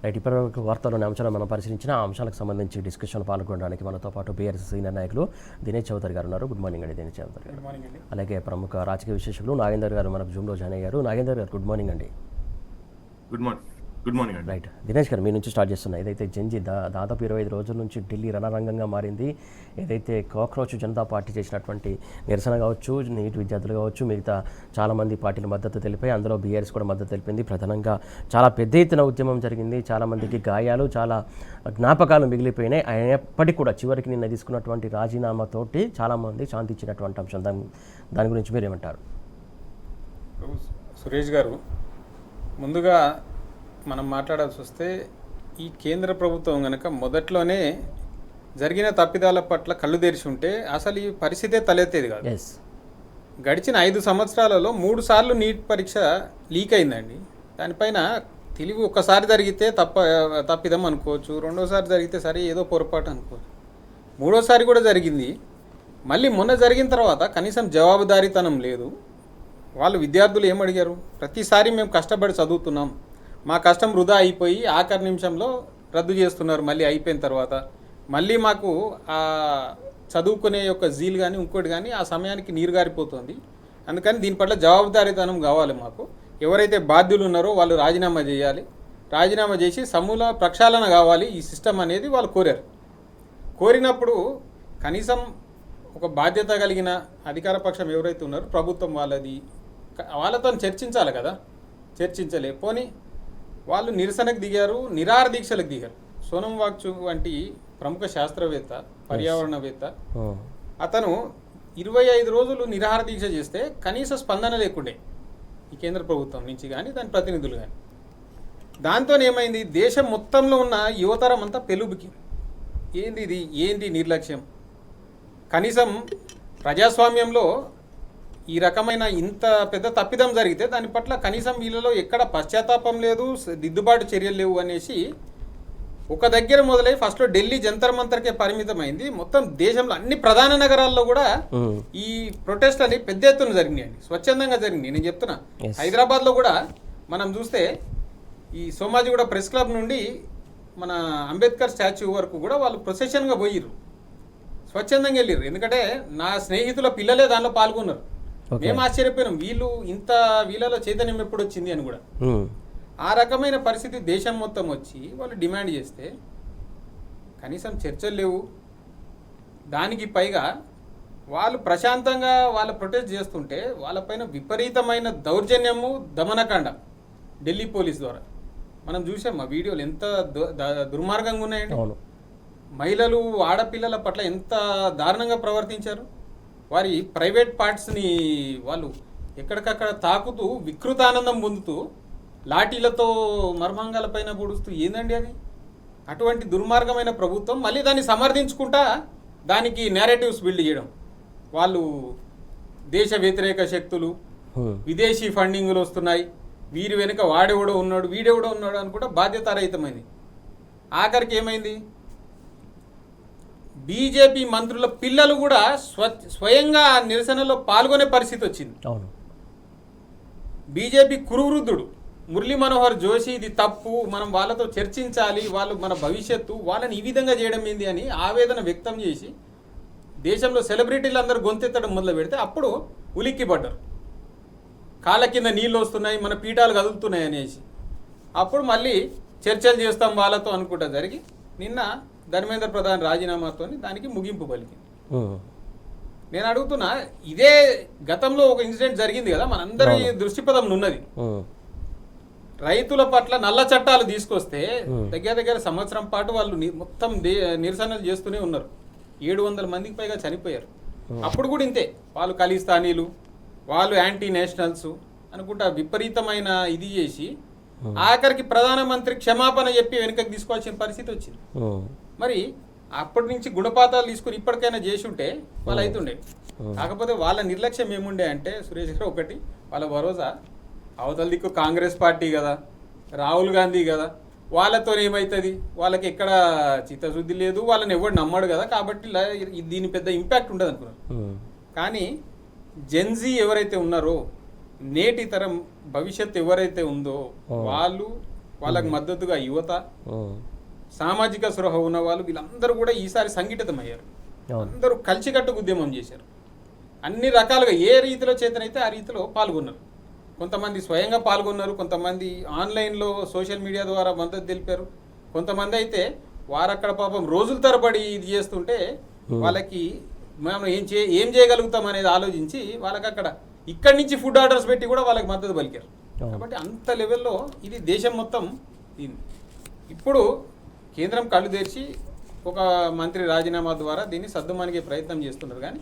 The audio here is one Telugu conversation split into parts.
రైట్, ఇప్పటివరకు వార్తల్లోని అంశాలను మనం పరిశీలించిన ఆ అంశాలకు సంబంధించి డిస్కషన్ పాల్గొనడానికి మనతో పాటు బీఆర్ఎస్ సీనియర్ నాయకులు దినేష్ చౌదరి గారు ఉన్నారు. గుడ్ మార్నింగ్ అండి దినేష్ చౌదరి గారు. అలాగే ప్రముఖ రాజకీయ విశ్లేషకులు నాగేందర్ గారు మనకు జూమ్లో జాయిన్ అయ్యారు. నాగేందర్ గారు గుడ్ మార్నింగ్ అండి. గుడ్ మార్నింగ్ అండి. రైట్, దినేష్ గారు మీ నుంచి స్టార్ట్ చేస్తున్నాయి. ఏదైతే జంజీ దాదాపు 25 రోజుల నుంచి ఢిల్లీ రణరంగంగా మారింది. ఏదైతే కాక్రోచ్ జనతా పార్టీ చేసినటువంటి నిరసన కావచ్చు, నీట్ విద్యార్థులు కావచ్చు, మిగతా చాలామంది పార్టీలు మద్దతు తెలిపాయి. అందులో బీఆర్ఎస్ కూడా మద్దతు తెలిపింది. ప్రధానంగా చాలా పెద్ద ఎత్తున ఉద్యమం జరిగింది. చాలామందికి గాయాలు, చాలా జ్ఞాపకాలు మిగిలిపోయినాయి. అయినప్పటికీ కూడా చివరికి నిన్న తీసుకున్నటువంటి రాజీనామాతోటి చాలామంది శాంతి ఇచ్చినటువంటి అంశం. దాని గురించి మీరు ఏమంటారు? సురేష్ గారు, ముందుగా మనం మాట్లాడాల్సి వస్తే ఈ కేంద్ర ప్రభుత్వం కనుక మొదట్లోనే జరిగిన తప్పిదాల పట్ల కళ్ళు తెరిచి ఉంటే అసలు ఈ పరిస్థితే తలెత్తేది కాదు. గడిచిన 5 సంవత్సరాలలో 3 సార్లు నీట్ పరీక్ష లీక్ అయిందండి. దానిపైన తెలివి ఒక్కసారి జరిగితే తప్పిదం అనుకోవచ్చు, రెండోసారి జరిగితే సరే ఏదో పొరపాటు అనుకోవచ్చు, మూడోసారి కూడా జరిగింది. మళ్ళీ మొన్న జరిగిన తర్వాత కనీసం జవాబుదారీతనం లేదు. వాళ్ళు విద్యార్థులు ఏమడిగారు? ప్రతిసారి మేము కష్టపడి చదువుతున్నాం, మా కష్టం వృధా అయిపోయి ఆఖరి నిమిషంలో రద్దు చేస్తున్నారు. మళ్ళీ అయిపోయిన తర్వాత మళ్ళీ మాకు ఆ చదువుకునే యొక్క జీల్ కానీ ఇంకోటి కానీ ఆ సమయానికి నీరు గారిపోతుంది. అందుకని దీని పట్ల జవాబుదారీతనం కావాలి. మాకు ఎవరైతే బాధ్యులు ఉన్నారో వాళ్ళు రాజీనామా చేయాలి, రాజీనామా చేసి సమూల ప్రక్షాళన కావాలి ఈ సిస్టమ్ అనేది వాళ్ళు కోరారు. కోరినప్పుడు కనీసం ఒక బాధ్యత కలిగిన అధికార పక్షం ఎవరైతే ఉన్నారో ప్రభుత్వం వాళ్ళతో చర్చించాలి కదా. చర్చించలే. పోనీ వాళ్ళు నిరసనకు దిగారు, నిరాహార దీక్షలకు దిగారు. సోనం వాంగ్చుక్ వంటి ప్రముఖ శాస్త్రవేత్త, పర్యావరణవేత్త, అతను 25 రోజులు నిరాహార దీక్ష చేస్తే కనీస స్పందన లేకుండే ఈ కేంద్ర ప్రభుత్వం నుంచి కానీ దాని ప్రతినిధులు కానీ. దాంతో ఏమైంది? దేశం మొత్తంలో ఉన్న యువతరం అంతా పెలుబుకి ఏంది నిర్లక్ష్యం. కనీసం ప్రజాస్వామ్యంలో ఈ రకమైన ఇంత పెద్ద తప్పిదం జరిగితే దాని పట్ల కనీసం వీళ్ళలో ఎక్కడ పశ్చాత్తాపం లేదు, దిద్దుబాటు చర్యలు లేవు అనేసి ఒక దగ్గర మొదలై ఫస్ట్లో ఢిల్లీ జంతర్ మంతర్కే పరిమితమైంది. మొత్తం దేశంలో అన్ని ప్రధాన నగరాల్లో కూడా ఈ ప్రొటెస్ట్ అని పెద్ద ఎత్తున జరిగినాయండి, స్వచ్ఛందంగా జరిగినాయి. నేను చెప్తున్నా, హైదరాబాద్లో కూడా మనం చూస్తే ఈ సోమాజిగూడ ప్రెస్ క్లబ్ నుండి మన అంబేద్కర్ స్టాచ్యూ వరకు కూడా వాళ్ళు ప్రొసెషన్గా పోయిర్రు, స్వచ్ఛందంగా వెళ్ళిర్రు. ఎందుకంటే నా స్నేహితుల పిల్లలే దానిలో పాల్గొన్నారు. మేము ఆశ్చర్యపోయినాం, వీళ్ళలో చైతన్యం ఎప్పుడు వచ్చింది అని కూడా. ఆ రకమైన పరిస్థితి దేశం మొత్తం వచ్చి వాళ్ళు డిమాండ్ చేస్తే కనీసం చర్చలు లేవు. దానికి పైగా వాళ్ళు ప్రశాంతంగా వాళ్ళ ప్రొటెస్ట్ చేస్తుంటే వాళ్ళపైన విపరీతమైన దౌర్జన్యము, దమనకాండ ఢిల్లీ పోలీస్ ద్వారా మనం చూసాం. ఆ వీడియోలు ఎంత దుర్మార్గంగా ఉన్నాయండి. మహిళలు, ఆడపిల్లల పట్ల ఎంత దారుణంగా ప్రవర్తించారు. వారి ప్రైవేట్ పార్ట్స్ని వాళ్ళు ఎక్కడికక్కడ తాకుతూ వికృతానందం పొందుతూ లాఠీలతో మర్మాంగాలపైన పొడుస్తూ ఏందండి అది? అటువంటి దుర్మార్గమైన ప్రభుత్వం మళ్ళీ దాన్ని సమర్థించుకుంటా దానికి నేరేటివ్స్ బిల్డ్ చేయడం. వాళ్ళు దేశ వ్యతిరేక శక్తులు, విదేశీ ఫండింగ్లు వస్తున్నాయి, వీరి వెనుక వాడెవడో ఉన్నాడు, వీడెవడో ఉన్నాడు అని కూడా బాధ్యతారహితమైంది. ఆఖరికి ఏమైంది? బీజేపీ మంత్రుల పిల్లలు కూడా స్వయంగా నిరసనలో పాల్గొనే పరిస్థితి వచ్చింది. బీజేపీ కురువృద్ధుడు మురళీ మనోహర్ జోషి ఇది తప్పు, మనం వాళ్ళతో చర్చించాలి, వాళ్ళు మన భవిష్యత్తు, వాళ్ళని ఈ విధంగా చేయడం ఏంది అని ఆవేదన వ్యక్తం చేసి దేశంలో సెలబ్రిటీలు అందరూ గొంతెత్తడం మొదలు పెడితే అప్పుడు ఉలిక్కి పడ్డారు. కాళ్ళ కింద నీళ్ళు వస్తున్నాయి, మన పీఠాలు కదులుతున్నాయి అనేసి అప్పుడు మళ్ళీ చర్చలు చేస్తాం వాళ్ళతో అనుకుంటా జరిగి నిన్న ధర్మేంద్ర ప్రధాన్ రాజీనామాతో దానికి ముగింపు పలికింది. నేను అడుగుతున్నా, ఇదే గతంలో ఒక ఇన్సిడెంట్ జరిగింది కదా, మనందరి దృష్టిపథంలో ఉన్నది. రైతుల పట్ల నల్ల చట్టాలు తీసుకొస్తే దగ్గర సంవత్సరం పాటు వాళ్ళు మొత్తం నిరసనలు చేస్తూనే ఉన్నారు. 700 మందికి పైగా చనిపోయారు. అప్పుడు కూడా ఇంతే, వాళ్ళు ఖలిస్తానీలు, వాళ్ళు యాంటీ నేషనల్స్ అనుకుంటా విపరీతమైన ఇది చేసి ఆఖరికి ప్రధానమంత్రి క్షమాపణ చెప్పి వెనుకకి తీసుకోవాల్సిన పరిస్థితి వచ్చింది. మరి అప్పటి నుంచి గుణపాతాలు తీసుకుని ఇప్పటికైనా చేసి ఉంటే వాళ్ళు అవుతుండే. కాకపోతే వాళ్ళ నిర్లక్ష్యం ఏముండే అంటే సురేష్ గారు, ఒకటి వాళ్ళ భరోసా అవతల దిక్కు కాంగ్రెస్ పార్టీ కదా, రాహుల్ గాంధీ కదా, వాళ్ళతో ఏమవుతుంది, వాళ్ళకి ఎక్కడ చిత్తశుద్ధి లేదు, వాళ్ళని ఎవడు నమ్మడు కదా, కాబట్టి దీని పెద్ద ఇంపాక్ట్ ఉండదు అనుకున్నారు. కానీ జెన్జీ ఎవరైతే ఉన్నారో, నేటి తరం భవిష్యత్తు ఎవరైతే ఉందో వాళ్ళు వాళ్ళకి మద్దతుగా యువత, సామాజిక స్పృహ ఉన్న వాళ్ళు వీళ్ళందరూ కూడా ఈసారి సంఘటితమయ్యారు. అందరూ కలిసికట్టుగా ఉద్యమం చేశారు. అన్ని రకాలుగా ఏ రీతిలో చేతనైతే ఆ రీతిలో పాల్గొన్నారు. కొంతమంది స్వయంగా పాల్గొన్నారు, కొంతమంది ఆన్లైన్లో సోషల్ మీడియా ద్వారా మద్దతు తెలిపారు, కొంతమంది అయితే వారక్కడ పాపం రోజుల తరబడి ఇది చేస్తుంటే వాళ్ళకి మనం ఏం చేయగలుగుతాం అనేది ఆలోచించి వాళ్ళకి అక్కడ ఇక్కడి నుంచి ఫుడ్ ఆర్డర్స్ పెట్టి కూడా వాళ్ళకి మద్దతు పలికారు. కాబట్టి అంత లెవెల్లో ఇది దేశం మొత్తం దీన్ని ఇప్పుడు కేంద్రం కళ్ళు తెరిచి ఒక మంత్రి రాజీనామా ద్వారా దీన్ని సద్దుమణిగే ప్రయత్నం చేస్తున్నారు. కానీ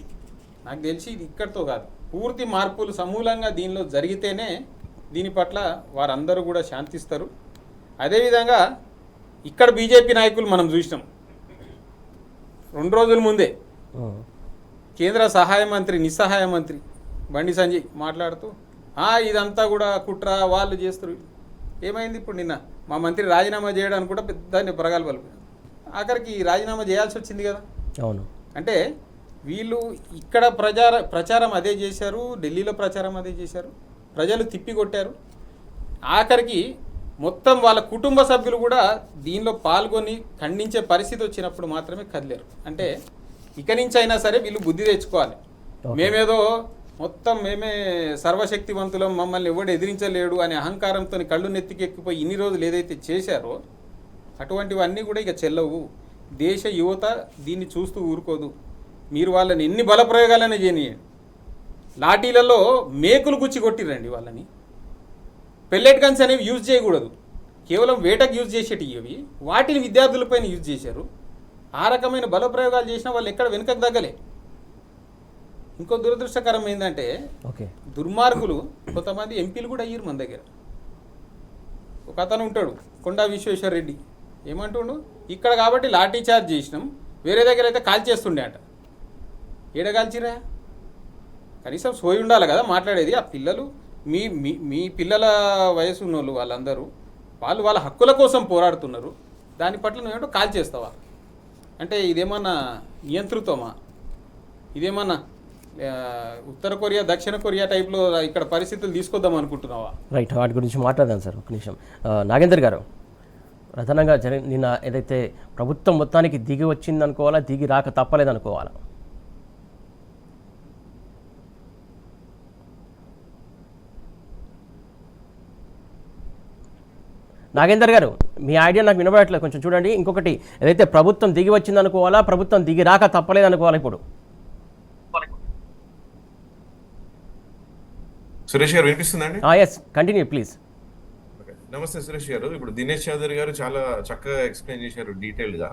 నాకు తెలిసి ఇది ఇక్కడితో కాదు, పూర్తి మార్పులు సమూలంగా దీనిలో జరిగితేనే దీని పట్ల వారందరూ కూడా శాంతిస్తారు. అదేవిధంగా ఇక్కడ బీజేపీ నాయకులు మనం చూసినాం 2 రోజుల ముందే కేంద్ర సహాయ మంత్రి నిస్సహాయ మంత్రి బండి సంజయ్ మాట్లాడుతూ ఇదంతా కూడా కుట్ర వాళ్ళు చేస్తారు. ఏమైంది ఇప్పుడు నిన్న మా మంత్రి రాజీనామా చేయడానికి కూడా పెద్ద ప్రగల్భాలు ఆఖరికి రాజీనామా చేయాల్సి వచ్చింది కదా. అవును, అంటే వీళ్ళు ఇక్కడ ప్రచారం అదే చేశారు, ఢిల్లీలో ప్రచారం అదే చేశారు, ప్రజలు తిప్పికొట్టారు. ఆఖరికి మొత్తం వాళ్ళ కుటుంబ సభ్యులు కూడా దీనిలో పాల్గొని ఖండించే పరిస్థితి వచ్చినప్పుడు మాత్రమే కదిలేరు. అంటే ఇక నుంచి అయినా సరే వీళ్ళు బుద్ధి తెచ్చుకోవాలి. మేమేదో మొత్తం మేమే సర్వశక్తివంతులం, మమ్మల్ని ఎవడు ఎదిరించలేడు అనే అహంకారంతో కళ్ళు నెత్తికెక్కిపోయి ఇన్ని రోజులు ఏదైతే చేశారో అటువంటివన్నీ కూడా ఇక చెల్లవు. దేశ యువత దీన్ని చూస్తూ ఊరుకోదు. మీరు వాళ్ళని ఎన్ని బలప్రయోగాలనే చేయనియండి. లాఠీలలో మేకులు గుచ్చి కొట్టిరండి వాళ్ళని. పెల్లెట్ గన్స్ అనేవి యూజ్ చేయకూడదు, కేవలం వేటకు యూజ్ చేసేటివి ఇవి, వాటిని విద్యార్థులపైన యూజ్ చేశారు. ఆ రకమైన బలప్రయోగాలు చేసిన వాళ్ళు ఎక్కడ వెనుకకు తగ్గలే. ఇంకో దురదృష్టకరం ఏంటంటే దుర్మార్గులు కొంతమంది ఎంపీలు కూడా అయ్యారు మన దగ్గర. ఒక అతను ఉంటాడు కొండా విశ్వేశ్వర రెడ్డి, ఏమంటుండు ఇక్కడ కాబట్టి లాఠీ చార్జ్ చేసినాం, వేరే దగ్గర అయితే కాల్ చేస్తుండే అంట. ఏడ కాల్చిరా? కనీసం సోయి ఉండాలి కదా మాట్లాడేది. ఆ పిల్లలు మీ మీ పిల్లల వయసు ఉన్నోళ్ళు వాళ్ళందరూ వాళ్ళ హక్కుల కోసం పోరాడుతున్నారు. దాని పట్ల నువ్వేంటో కాల్ చేస్తావా? అంటే ఇదేమన్నా నియంతృత్వమా? ఇదేమన్నా ఉత్తర కొరియా దక్షిణ కొరియా టైప్లో ఇక్కడ పరిస్థితులు తీసుకొద్దాం అనుకుంటున్నావా? రైట్, వాటి గురించి మాట్లాడదాం సార్. ఒక నిమిషం. నాగేందర్ గారు, ప్రధానంగా నిన్న ఏదైతే ప్రభుత్వం మొత్తానికి దిగి వచ్చింది అనుకోవాలా, దిగి రాక తప్పలేదు అనుకోవాలా? నాగేందర్ గారు, మీ ఐడియా నాకు వినబడట్లేదు, కొంచెం చూడండి. ఇంకొకటి, ఏదైతే ప్రభుత్వం దిగి వచ్చింది అనుకోవాలా, ప్రభుత్వం దిగి రాక తప్పలేదు అనుకోవాలా? ఇప్పుడు సురేష్ గారు వినిపిస్తుందండి? Yes, continue please. నమస్తే సురేష్ గారు. ఇప్పుడు దినేష్ చౌదరి గారు చాలా చక్కగా ఎక్స్ప్లెయిన్ చేశారు డీటెయిల్గా.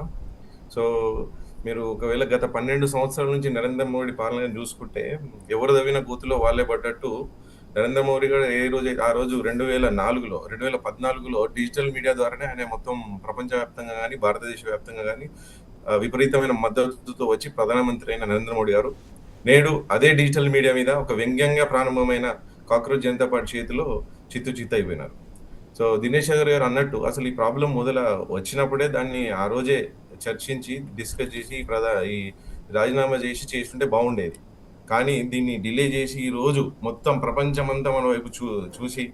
సో మీరు ఒకవేళ గత 12 సంవత్సరాల నుంచి నరేంద్ర మోడీ పాలన చూసుకుంటే ఎవరు తవ్విన గోతులో వాళ్ళే పడ్డట్టు నరేంద్ర మోడీ గారు ఆ రోజు 2014లో డిజిటల్ మీడియా ద్వారానే ఆయన మొత్తం ప్రపంచవ్యాప్తంగా కానీ భారతదేశ వ్యాప్తంగా కానీ విపరీతమైన మద్దతుతో వచ్చి ప్రధానమంత్రి అయిన నరేంద్ర మోడీ గారు నేడు అదే డిజిటల్ మీడియా మీద ఒక వ్యంగ్యంగా ప్రారంభమైన కాక్రోచ్ జనతా పార్టీ చేతిలో చిత్తు అయిపోయినారు. సో దినేష్ గారు అన్నట్టు అసలు ఈ ప్రాబ్లం వచ్చినప్పుడే దాన్ని ఆ రోజే చర్చించి డిస్కస్ చేసి ఈ రాజీనామా చేస్తుంటే బాగుండేది. కానీ దీన్ని డిలే చేసి ఈ రోజు మొత్తం ప్రపంచమంతా మన వైపు చూసి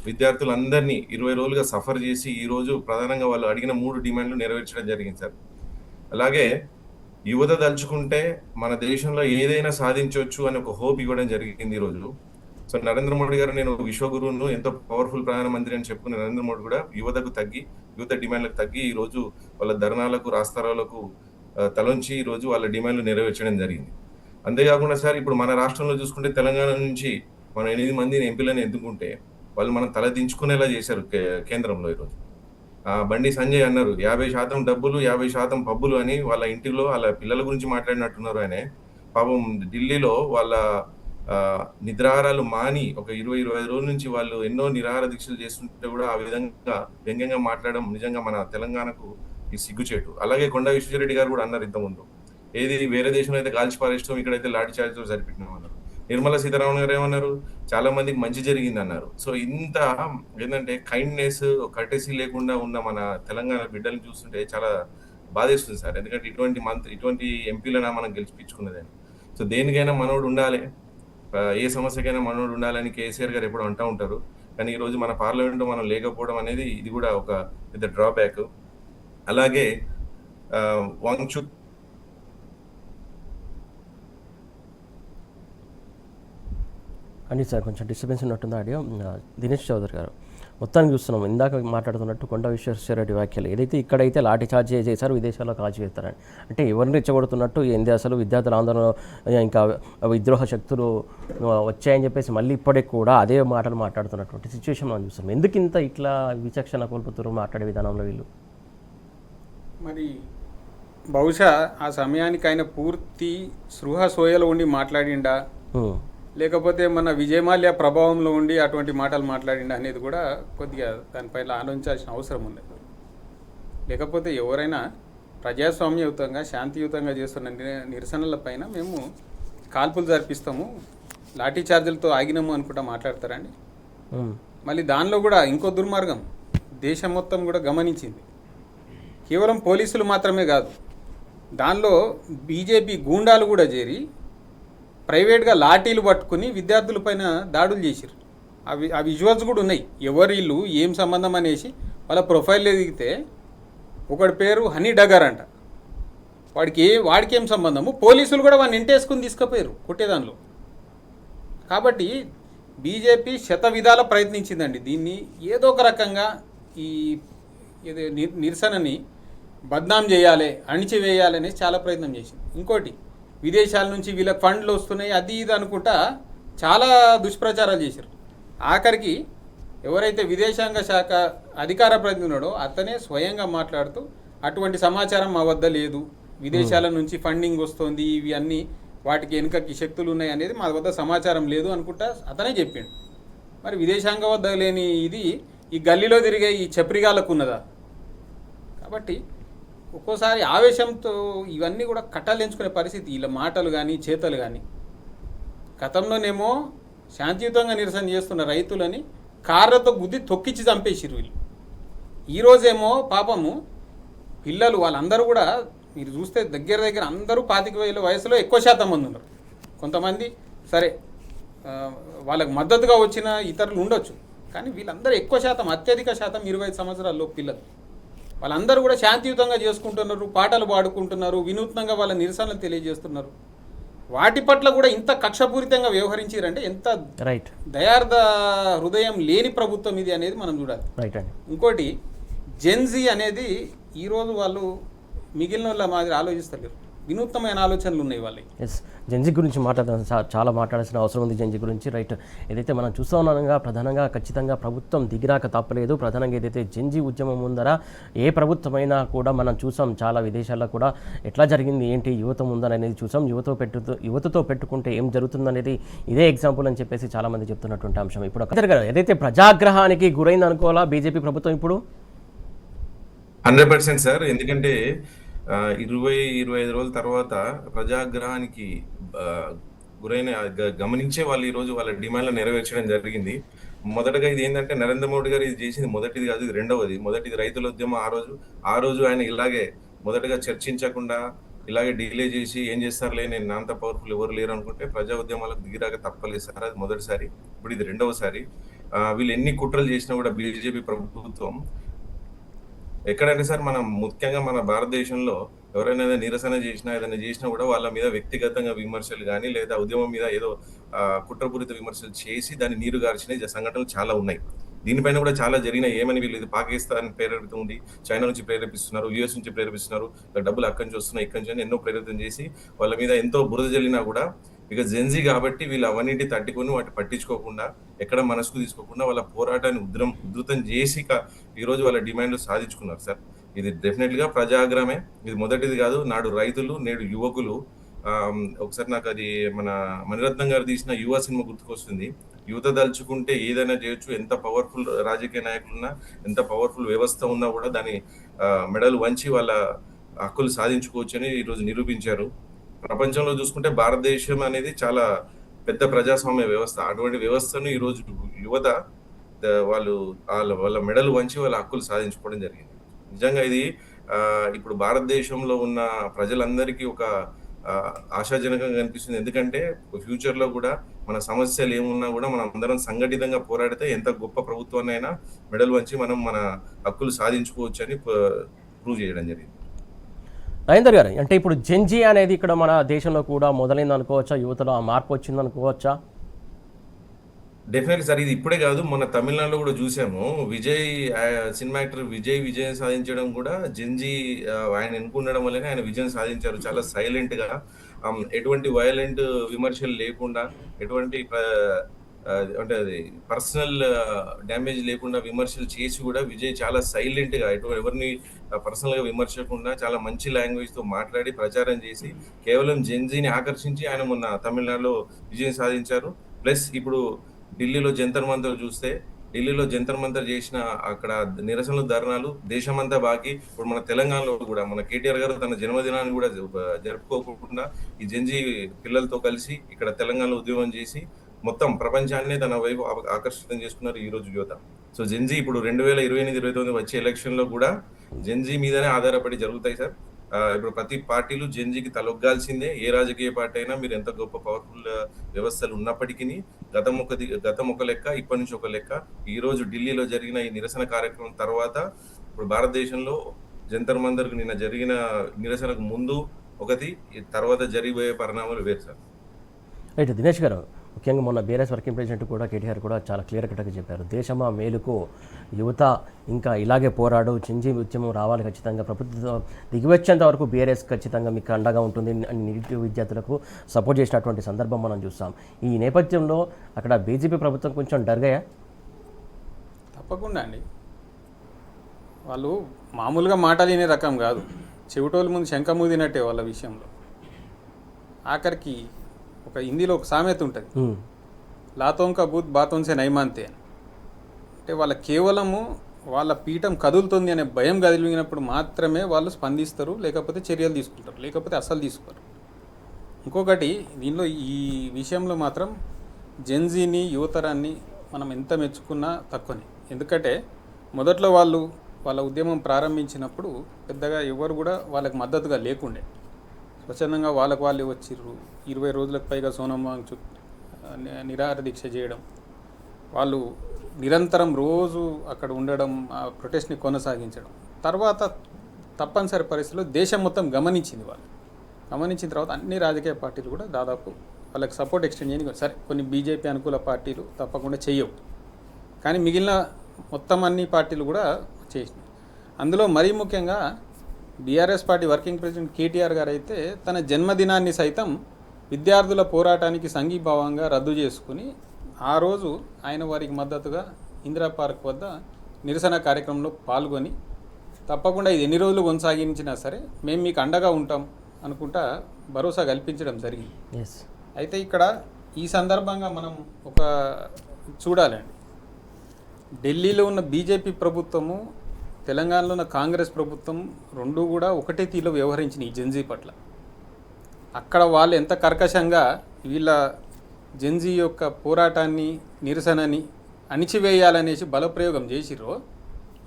విద్యార్థులందరినీ 20 రోజులుగా సఫర్ చేసి ఈ రోజు ప్రధానంగా వాళ్ళు అడిగిన 3 డిమాండ్లు నెరవేర్చడం జరిగింది సార్. అలాగే యువత తలుచుకుంటే మన దేశంలో ఏదైనా సాధించవచ్చు అని ఒక హోప్ ఇవ్వడం జరిగింది ఈరోజు. సో నరేంద్ర మోడీ గారు నేను విశ్వగురువును, ఎంతో పవర్ఫుల్ ప్రధానమంత్రి అని చెప్పుకున్న నరేంద్ర మోడీ కూడా యువత డిమాండ్లకు తగ్గి ఈ రోజు వాళ్ళ ధర్నాలకు రాస్తారోలకు తలొంచి ఈ రోజు వాళ్ళ డిమాండ్లు నెరవేర్చడం జరిగింది. అంతేకాకుండా సార్ ఇప్పుడు మన రాష్ట్రంలో చూసుకుంటే తెలంగాణ నుంచి మనం 8 మందిని ఎంపీలను ఎన్నుకుంటే వాళ్ళు మనం తల దించుకునేలా చేశారు కేంద్రంలో. ఈరోజు బండి సంజయ్ అన్నారు 50% డబ్బులు 50% పబ్బులు అని వాళ్ళ ఇంటిలో వాళ్ళ పిల్లల గురించి మాట్లాడినట్టున్నారు. ఆయన పాపం ఢిల్లీలో వాళ్ళ నిద్రాహారాలు మాని ఒక 20-25 రోజుల నుంచి వాళ్ళు ఎన్నో నిరాహార దీక్షలు చేస్తుంటే కూడా ఆ విధంగా వ్యంగ్యంగా మాట్లాడడం నిజంగా మన తెలంగాణకు ఈ సిగ్గుచేటు. అలాగే కొండా విశ్వేశ్వరరెడ్డి గారు కూడా అన్నారు ఇంతకుముందు, ఏది వేరే దేశంలో అయితే కాల్చి పారేస్తాం, ఇక్కడైతే లాఠీ చార్జ్తో సరిపెట్టినామన్నారు. నిర్మలా సీతారామన్ గారు ఏమన్నారు, చాలా మందికి మంచి జరిగింది అన్నారు. సో ఇంత ఏంటంటే కైండ్నెస్ కర్టెసీ లేకుండా ఉన్న మన తెలంగాణ బిడ్డలను చూస్తుంటే చాలా బాధేస్తుంది సార్. ఎందుకంటే ఇటువంటి ఎంపీలైనా మనం గెలిపించుకున్నదని. సో దేనికైనా మనోడు ఉండాలి, ఏ సమస్యకైనా మనోడు ఉండాలని కేసీఆర్ గారు ఎప్పుడు అంటూ ఉంటారు. కానీ ఈరోజు మన పార్లమెంట్లో మనం లేకపోవడం అనేది ఇది కూడా ఒక పెద్ద డ్రాబ్యాక్. అలాగే వాంగ్చుక్ అని సార్ కొంచెం డిస్టర్బెన్స్ ఉన్నట్టుంది ఆడియో. దినేష్ చౌదరి గారు, మొత్తానికి చూస్తున్నాం ఇందాక మాట్లాడుతున్నట్టు కొండ విశ్వేశ్వరరెడ్డి వ్యాఖ్యలు ఏదైతే ఇక్కడైతే లాఠీ చార్జ్ చేశారు, విదేశాల్లో కాల్చి వేస్తారని, అంటే ఎవరిని రెచ్చగొడుతున్నట్టు ఏంది అసలు? విద్యార్థుల ఆందోళన ఇంకా విద్రోహ శక్తులు వచ్చాయని చెప్పేసి మళ్ళీ ఇప్పటికి కూడా అదే మాటలు మాట్లాడుతున్నటువంటి సిచ్యువేషన్ మనం చూస్తాం. ఎందుకు ఇంత ఇట్లా విచక్షణ కోల్పోతారు మాట్లాడే విధానంలో వీళ్ళు? మరి బహుశా ఆ సమయానికి ఆయన పూర్తి స్పృహ సోయలో ఉండి మాట్లాడిండా, లేకపోతే మన విజయమాల్య ప్రభావంలో ఉండి అటువంటి మాటలు మాట్లాడిండా అనేది కూడా కొద్దిగా దానిపైన ఆలోచించాల్సిన అవసరం ఉంది. లేకపోతే ఎవరైనా ప్రజాస్వామ్యయుతంగా శాంతియుతంగా చేస్తున్న నిరసనల పైన మేము కాల్పులు జరిపిస్తాము, లాఠీ చార్జీలతో ఆగినాము అనుకుంటా మాట్లాడతారండి. మళ్ళీ దానిలో కూడా ఇంకో దుర్మార్గం దేశం మొత్తం కూడా గమనించింది. కేవలం పోలీసులు మాత్రమే కాదు, దానిలో బీజేపీ గూండాలు కూడా చేరి ప్రైవేట్గా లాఠీలు పట్టుకుని విద్యార్థులపైన దాడులు చేశారు. ఆ విజువల్స్ కూడా ఉన్నాయి. ఎవరి ఇల్లు ఏం సంబంధం అనేసి వాళ్ళ ప్రొఫైల్లో దిగితే ఒకటి పేరు హనీ డగర్ అంట, వాడికి ఏం సంబంధము, పోలీసులు కూడా వాడిని ఇంటేసుకుని తీసుకుపోయారు కొట్టేదానిలో. కాబట్టి బీజేపీ శత విధాల ప్రయత్నించిందండి దీన్ని ఏదో ఒక రకంగా ఈ నిరసనని బద్నాం చేయాలి, అణిచివేయాలి అనేసి చాలా ప్రయత్నం చేసింది. ఇంకోటి విదేశాల నుంచి వీళ్ళకి ఫండ్లు వస్తున్నాయి అది ఇది అనుకుంటా చాలా దుష్ప్రచారాలు చేశారు. ఆఖరికి ఎవరైతే విదేశాంగ శాఖ అధికార ప్రతినిధి ఉన్నాడో అతనే స్వయంగా మాట్లాడుతూ అటువంటి సమాచారం మా వద్ద లేదు, విదేశాల నుంచి ఫండింగ్ వస్తుంది, ఇవి అన్నీ వాటికి వెనుకకి శక్తులు ఉన్నాయి అనేది మా వద్ద సమాచారం లేదు అనుకుంటా అతనే చెప్పిండు. మరి విదేశాంగ వద్ద లేని ఇది ఈ గల్లీలో తిరిగే ఈ చప్రిగాలకు ఉన్నదా? కాబట్టి ఒక్కోసారి ఆవేశంతో ఇవన్నీ కూడా కట్టాలించుకునే పరిస్థితి, వీళ్ళ మాటలు కానీ చేతలు కానీ. గతంలోనేమో శాంతియుతంగా నిరసన చేస్తున్న రైతులని కార్లతో గుద్ది తొక్కిచ్చి చంపేసిరు వీళ్ళు. ఈరోజేమో పాపము పిల్లలు వాళ్ళందరూ కూడా మీరు చూస్తే దగ్గర అందరూ 25 వయసులో ఎక్కువ శాతం మంది ఉన్నారు. కొంతమంది సరే వాళ్ళకు మద్దతుగా వచ్చిన ఇతరులు ఉండొచ్చు, కానీ వీళ్ళందరూ ఎక్కువ శాతం అత్యధిక శాతం 25 సంవత్సరాల్లో పిల్లలు. వాళ్ళందరూ కూడా శాంతియుతంగా చేసుకుంటున్నారు, పాటలు పాడుకుంటున్నారు, వినూత్నంగా వాళ్ళ నిరసనలు తెలియజేస్తున్నారు. వాటి పట్ల కూడా ఇంత కక్షపూరితంగా వ్యవహరించారంటే ఎంత దయార్థ హృదయం లేని ప్రభుత్వం ఇది అనేది మనం చూడాలి. ఇంకోటి జెన్జీ అనేది ఈరోజు వాళ్ళు మిగిలిన వాళ్ళ మాదిరి ఆలోచిస్తలేరు, వినూత్నమైన ఆలోచనలు ఉన్నాయి వాళ్ళకి. ఎస్, జెన్జీ గురించి చాలా మాట్లాడాల్సిన అవసరం ఉంది. జెన్జీ గురించి రైట్ ఏదైతే మనం చూస్తూ ఉన్నాగా ప్రధానంగా ఖచ్చితంగా ప్రభుత్వం దిగిరాక తప్పలేదు. ప్రధానంగా ఏదైతే జెన్జీ ఉద్యమం ముందర ఏ ప్రభుత్వమైనా కూడా మనం చూసాం, చాలా విదేశాల్లో కూడా ఎట్లా జరిగింది ఏంటి యువత ముందరనేది చూసాం. యువతతో పెట్టుకుంటే ఏం జరుగుతుందనేది ఇదే ఎగ్జాంపుల్ అని చెప్పేసి చాలామంది చెప్తున్నటువంటి అంశం. ఇప్పుడు ఏదైతే ప్రజాగ్రహానికి గురైంది అనుకోవాలా బీజేపీ ప్రభుత్వం ఇప్పుడు? 100% సార్. ఎందుకంటే 20-25 రోజుల తర్వాత ప్రజాగ్రహానికి గురైన గమనించే వాళ్ళు ఈరోజు వాళ్ళ డిమాండ్లు నెరవేర్చడం జరిగింది. మొదటగా ఇది ఏంటంటే నరేంద్ర మోడీ గారు ఇది చేసింది మొదటిది కాదు, ఇది రెండవది. మొదటిది రైతుల ఉద్యమం. ఆ రోజు ఆయన ఇలాగే మొదటగా చర్చించకుండా ఇలాగే డిలే చేసి ఏం చేస్తారులే, నేను నాంత పవర్ఫుల్ ఎవరు లేరు అనుకుంటే ప్రజా ఉద్యమాలకు దిగిరాక తప్పలేదు సార్. అది మొదటిసారి. ఇప్పుడు ఇది రెండవసారి. వీళ్ళు ఎన్ని కుట్రలు చేసినా కూడా బీజేపీ ప్రభుత్వం ఎక్కడైనా సార్ మనం ముఖ్యంగా మన భారతదేశంలో ఎవరైనా నిరసన చేసినా ఏదైనా చేసినా కూడా వాళ్ళ మీద వ్యక్తిగతంగా విమర్శలు కానీ లేదా ఉద్యమం మీద ఏదో కుట్రపూరిత విమర్శలు చేసి దాన్ని నీరు గార్చిన సంఘటనలు చాలా ఉన్నాయి. దీనిపైన కూడా చాలా జరిగినాయి. ఏమని వీళ్ళు ఇది పాకిస్తాన్ ప్రేరేపితుంది, చైనా నుంచి ప్రేరేపిస్తున్నారు, యుఎస్ నుంచి ప్రేరేపిస్తున్నారు, డబ్బులు అక్కడి నుంచి వస్తున్నాయి, ఇక్కడి నుంచి ఎన్నో ప్రేరేపితం చేసి వాళ్ళ మీద ఎంతో బురద జల్లినా కూడా ఇక జెన్జీ కాబట్టి వీళ్ళు అవన్నింటి తట్టుకొని వాటి పట్టించుకోకుండా ఎక్కడ మనసుకు తీసుకోకుండా వాళ్ళ పోరాటాన్ని ఉధృతం చేసి ఈరోజు వాళ్ళ డిమాండ్లు సాధించుకున్నారు సార్. ఇది డెఫినెట్గా ప్రజాగ్రహమే. ఇది మొదటిది కాదు. నాడు రైతులు, నేడు యువకులు. ఒకసారి నాకు అది మన మణిరత్నం గారు తీసిన యువ సినిమా గుర్తుకొస్తుంది. యువత దలుచుకుంటే ఏదైనా చేయొచ్చు, ఎంత పవర్ఫుల్ రాజకీయ నాయకులున్నా, ఎంత పవర్ఫుల్ వ్యవస్థ ఉన్నా కూడా దాని మెడలు వంచి వాళ్ళ హక్కులు సాధించుకోవచ్చు అని ఈరోజు నిరూపించారు. ప్రపంచంలో చూసుకుంటే భారతదేశం అనేది చాలా పెద్ద ప్రజాస్వామ్య వ్యవస్థ. అటువంటి వ్యవస్థను ఈరోజు యువత వాళ్ళ మెడలు వంచి వాళ్ళ హక్కులు సాధించుకోవడం జరిగింది. నిజంగా ఇది ఇప్పుడు భారతదేశంలో ఉన్న ప్రజలందరికీ ఒక ఆశాజనకంగా కనిపిస్తుంది. ఎందుకంటే ఫ్యూచర్లో కూడా మన సమస్యలు ఏమున్నా కూడా మనం అందరం సంఘటితంగా పోరాడితే ఎంత గొప్ప ప్రభుత్వాన్నైనా మెడల్ వంచి మనం మన హక్కులు సాధించుకోవచ్చు అని ప్రూవ్ చేయడం జరిగింది. నరేందర్ గారు, అంటే ఇప్పుడు జెన్జీ అనేది ఇక్కడ మన దేశంలో కూడా మొదలైంది అనుకోవచ్చా? యువతలో ఆ మార్పు వచ్చింది అనుకోవచ్చా? డెఫినెట్లీ సార్, ఇది ఇప్పుడే కాదు, మన తమిళనాడులో కూడా చూసాము. విజయ్ సినిమా యాక్టర్ విజయం సాధించడం కూడా జెన్జీ ఆయన ఎన్నుకుండడం వల్లనే ఆయన విజయం సాధించారు. చాలా సైలెంట్ గా, ఎటువంటి వయలెంట్ విమర్శలు లేకుండా, ఎటువంటి అంటే అది పర్సనల్ డ్యామేజ్ లేకుండా విమర్శలు చేసి కూడా విజయ్ చాలా సైలెంట్ గా ఎవరిని పర్సనల్ గా విమర్శకుండా చాలా మంచి లాంగ్వేజ్ తో మాట్లాడి ప్రచారం చేసి కేవలం జెన్జీని ఆకర్షించి ఆయన మొన్న తమిళనాడులో విజయం సాధించారు. ప్లస్ ఇప్పుడు ఢిల్లీలో జంతర్ మంతర్ చూస్తే, ఢిల్లీలో జంతర్ మంతర్ చేసిన అక్కడ నిరసనలు ధర్నాలు దేశమంతా బాకి. ఇప్పుడు మన తెలంగాణలో కూడా మన కేటీఆర్ గారు తన జన్మదినాన్ని కూడా జరుపుకోకుండా ఈ జెన్జీ పిల్లలతో కలిసి ఇక్కడ తెలంగాణలో ఉద్యమం చేసి మొత్తం ప్రపంచాన్ని తన వైపు ఆకర్షితం చేసుకున్నారు ఈ రోజు యువత. సో జెన్జీ ఇప్పుడు 2028-29 వచ్చే ఎలక్షన్ లో కూడా జెన్జీ మీదనే ఆధారపడి జరుగుతాయి సార్. ఇప్పుడు ప్రతి పార్టీలు జెన్జీకి తలొగ్గాల్సిందే. ఏ రాజకీయ పార్టీ అయినా మీరు ఎంత గొప్ప పవర్ఫుల్ వ్యవస్థలు ఉన్నప్పటికీ గతం ఒక లెక్క, ఇప్పటి నుంచి ఒక లెక్క. ఈ రోజు ఢిల్లీలో జరిగిన ఈ నిరసన కార్యక్రమం తర్వాత ఇప్పుడు భారతదేశంలో జంతర్ మంతర్కు నిన్న జరిగిన నిరసనకు ముందు ఒకటి, తర్వాత జరిగిపోయే పరిణామాలు వేరు సార్. రైట్ దినేష్ గారు, ముఖ్యంగా మొన్న బీఆర్ఎస్ వర్కింగ్ ప్రెసిడెంట్ కూడా కేటీఆర్ కూడా చాలా క్లియర్ కట్గా చెప్పారు, దేశమా మేలుకు యువత ఇంకా ఇలాగే పోరాడు, జెన్జీ ఉద్యమం రావాలి ఖచ్చితంగా, ప్రభుత్వం దిగివచ్చేంత వరకు బీఆర్ఎస్ ఖచ్చితంగా మీకు అండగా ఉంటుంది అని నిరుద్యోగ విద్యార్థులకు సపోర్ట్ చేసినటువంటి సందర్భం మనం చూస్తాం. ఈ నేపథ్యంలో అక్కడ బీజేపీ ప్రభుత్వం కొంచెం డర్గాయా? తప్పకుండా అండి. వాళ్ళు మామూలుగా మాటలు వినే రకం కాదు, చెవిటోళ్ళ ముందు శంఖమూదినట్టే వాళ్ళ విషయంలో. ఆఖరికి ఒక హిందీలో ఒక సామెత ఉంటుంది, లాతోంక బూత్ బాతోన్సే నైమాంతే అని. అంటే వాళ్ళ కేవలము వాళ్ళ పీఠం కదులుతుంది అనే భయం కదిలినప్పుడు మాత్రమే వాళ్ళు స్పందిస్తారు, లేకపోతే చర్యలు తీసుకుంటారు, లేకపోతే అస్సలు తీసుకోరు. ఇంకొకటి దీనిలో ఈ విషయంలో మాత్రం జెన్జీని, యువతరాన్ని మనం ఎంత మెచ్చుకున్నా తక్కువనే. ఎందుకంటే మొదట్లో వాళ్ళ ఉద్యమం ప్రారంభించినప్పుడు పెద్దగా ఎవరు కూడా వాళ్ళకి మద్దతుగా లేకుండే, స్వచ్ఛందంగా వాళ్ళకు వాళ్ళే వచ్చిర్రు. 20 రోజులకు పైగా సోనం వాంగ్చుక్ నిరాహార దీక్ష చేయడం, వాళ్ళు నిరంతరం రోజు అక్కడ ఉండడం, ఆ ప్రొటెస్ట్ని కొనసాగించడం. తర్వాత తప్పనిసరి పరిస్థితుల్లో దేశం మొత్తం గమనించింది. వాళ్ళు గమనించిన తర్వాత అన్ని రాజకీయ పార్టీలు కూడా దాదాపు వాళ్ళకి సపోర్ట్ ఎక్స్టెండ్ చేయడానికి, సరే కొన్ని బీజేపీ అనుకూల పార్టీలు తప్పకుండా చెయ్యవు, కానీ మిగిలిన మొత్తం అన్ని పార్టీలు కూడా చేసినాయి. అందులో మరీ ముఖ్యంగా BRS party working president KTR గారు అయితే తన జన్మదినాన్ని సైతం విద్యార్థుల పోరాటానికి సంఘీభావంగా రద్దు చేసుకుని ఆ రోజు ఆయన వారికి మద్దతుగా ఇందిరా పార్క్ వద్ద నిరసన కార్యక్రమంలో పాల్గొని తప్పకుండా ఇది ఎన్ని రోజులు కొనసాగించినా సరే మేము మీకు అండగా ఉంటాం అనుకుంటా భరోసా కల్పించడం జరిగింది. అయితే ఇక్కడ ఈ సందర్భంగా మనం ఒక చూడాలండి, ఢిల్లీలో ఉన్న బీజేపీ ప్రభుత్వము, తెలంగాణలో ఉన్న కాంగ్రెస్ ప్రభుత్వం రెండూ కూడా ఒకటే తీరులో వ్యవహరించినాయి ఈ జెన్జీ పట్ల. అక్కడ వాళ్ళు ఎంత కర్కశంగా వీళ్ళ జెన్జీ యొక్క పోరాటాన్ని, నిరసనని అణిచివేయాలనేసి బలప్రయోగం చేసిరో,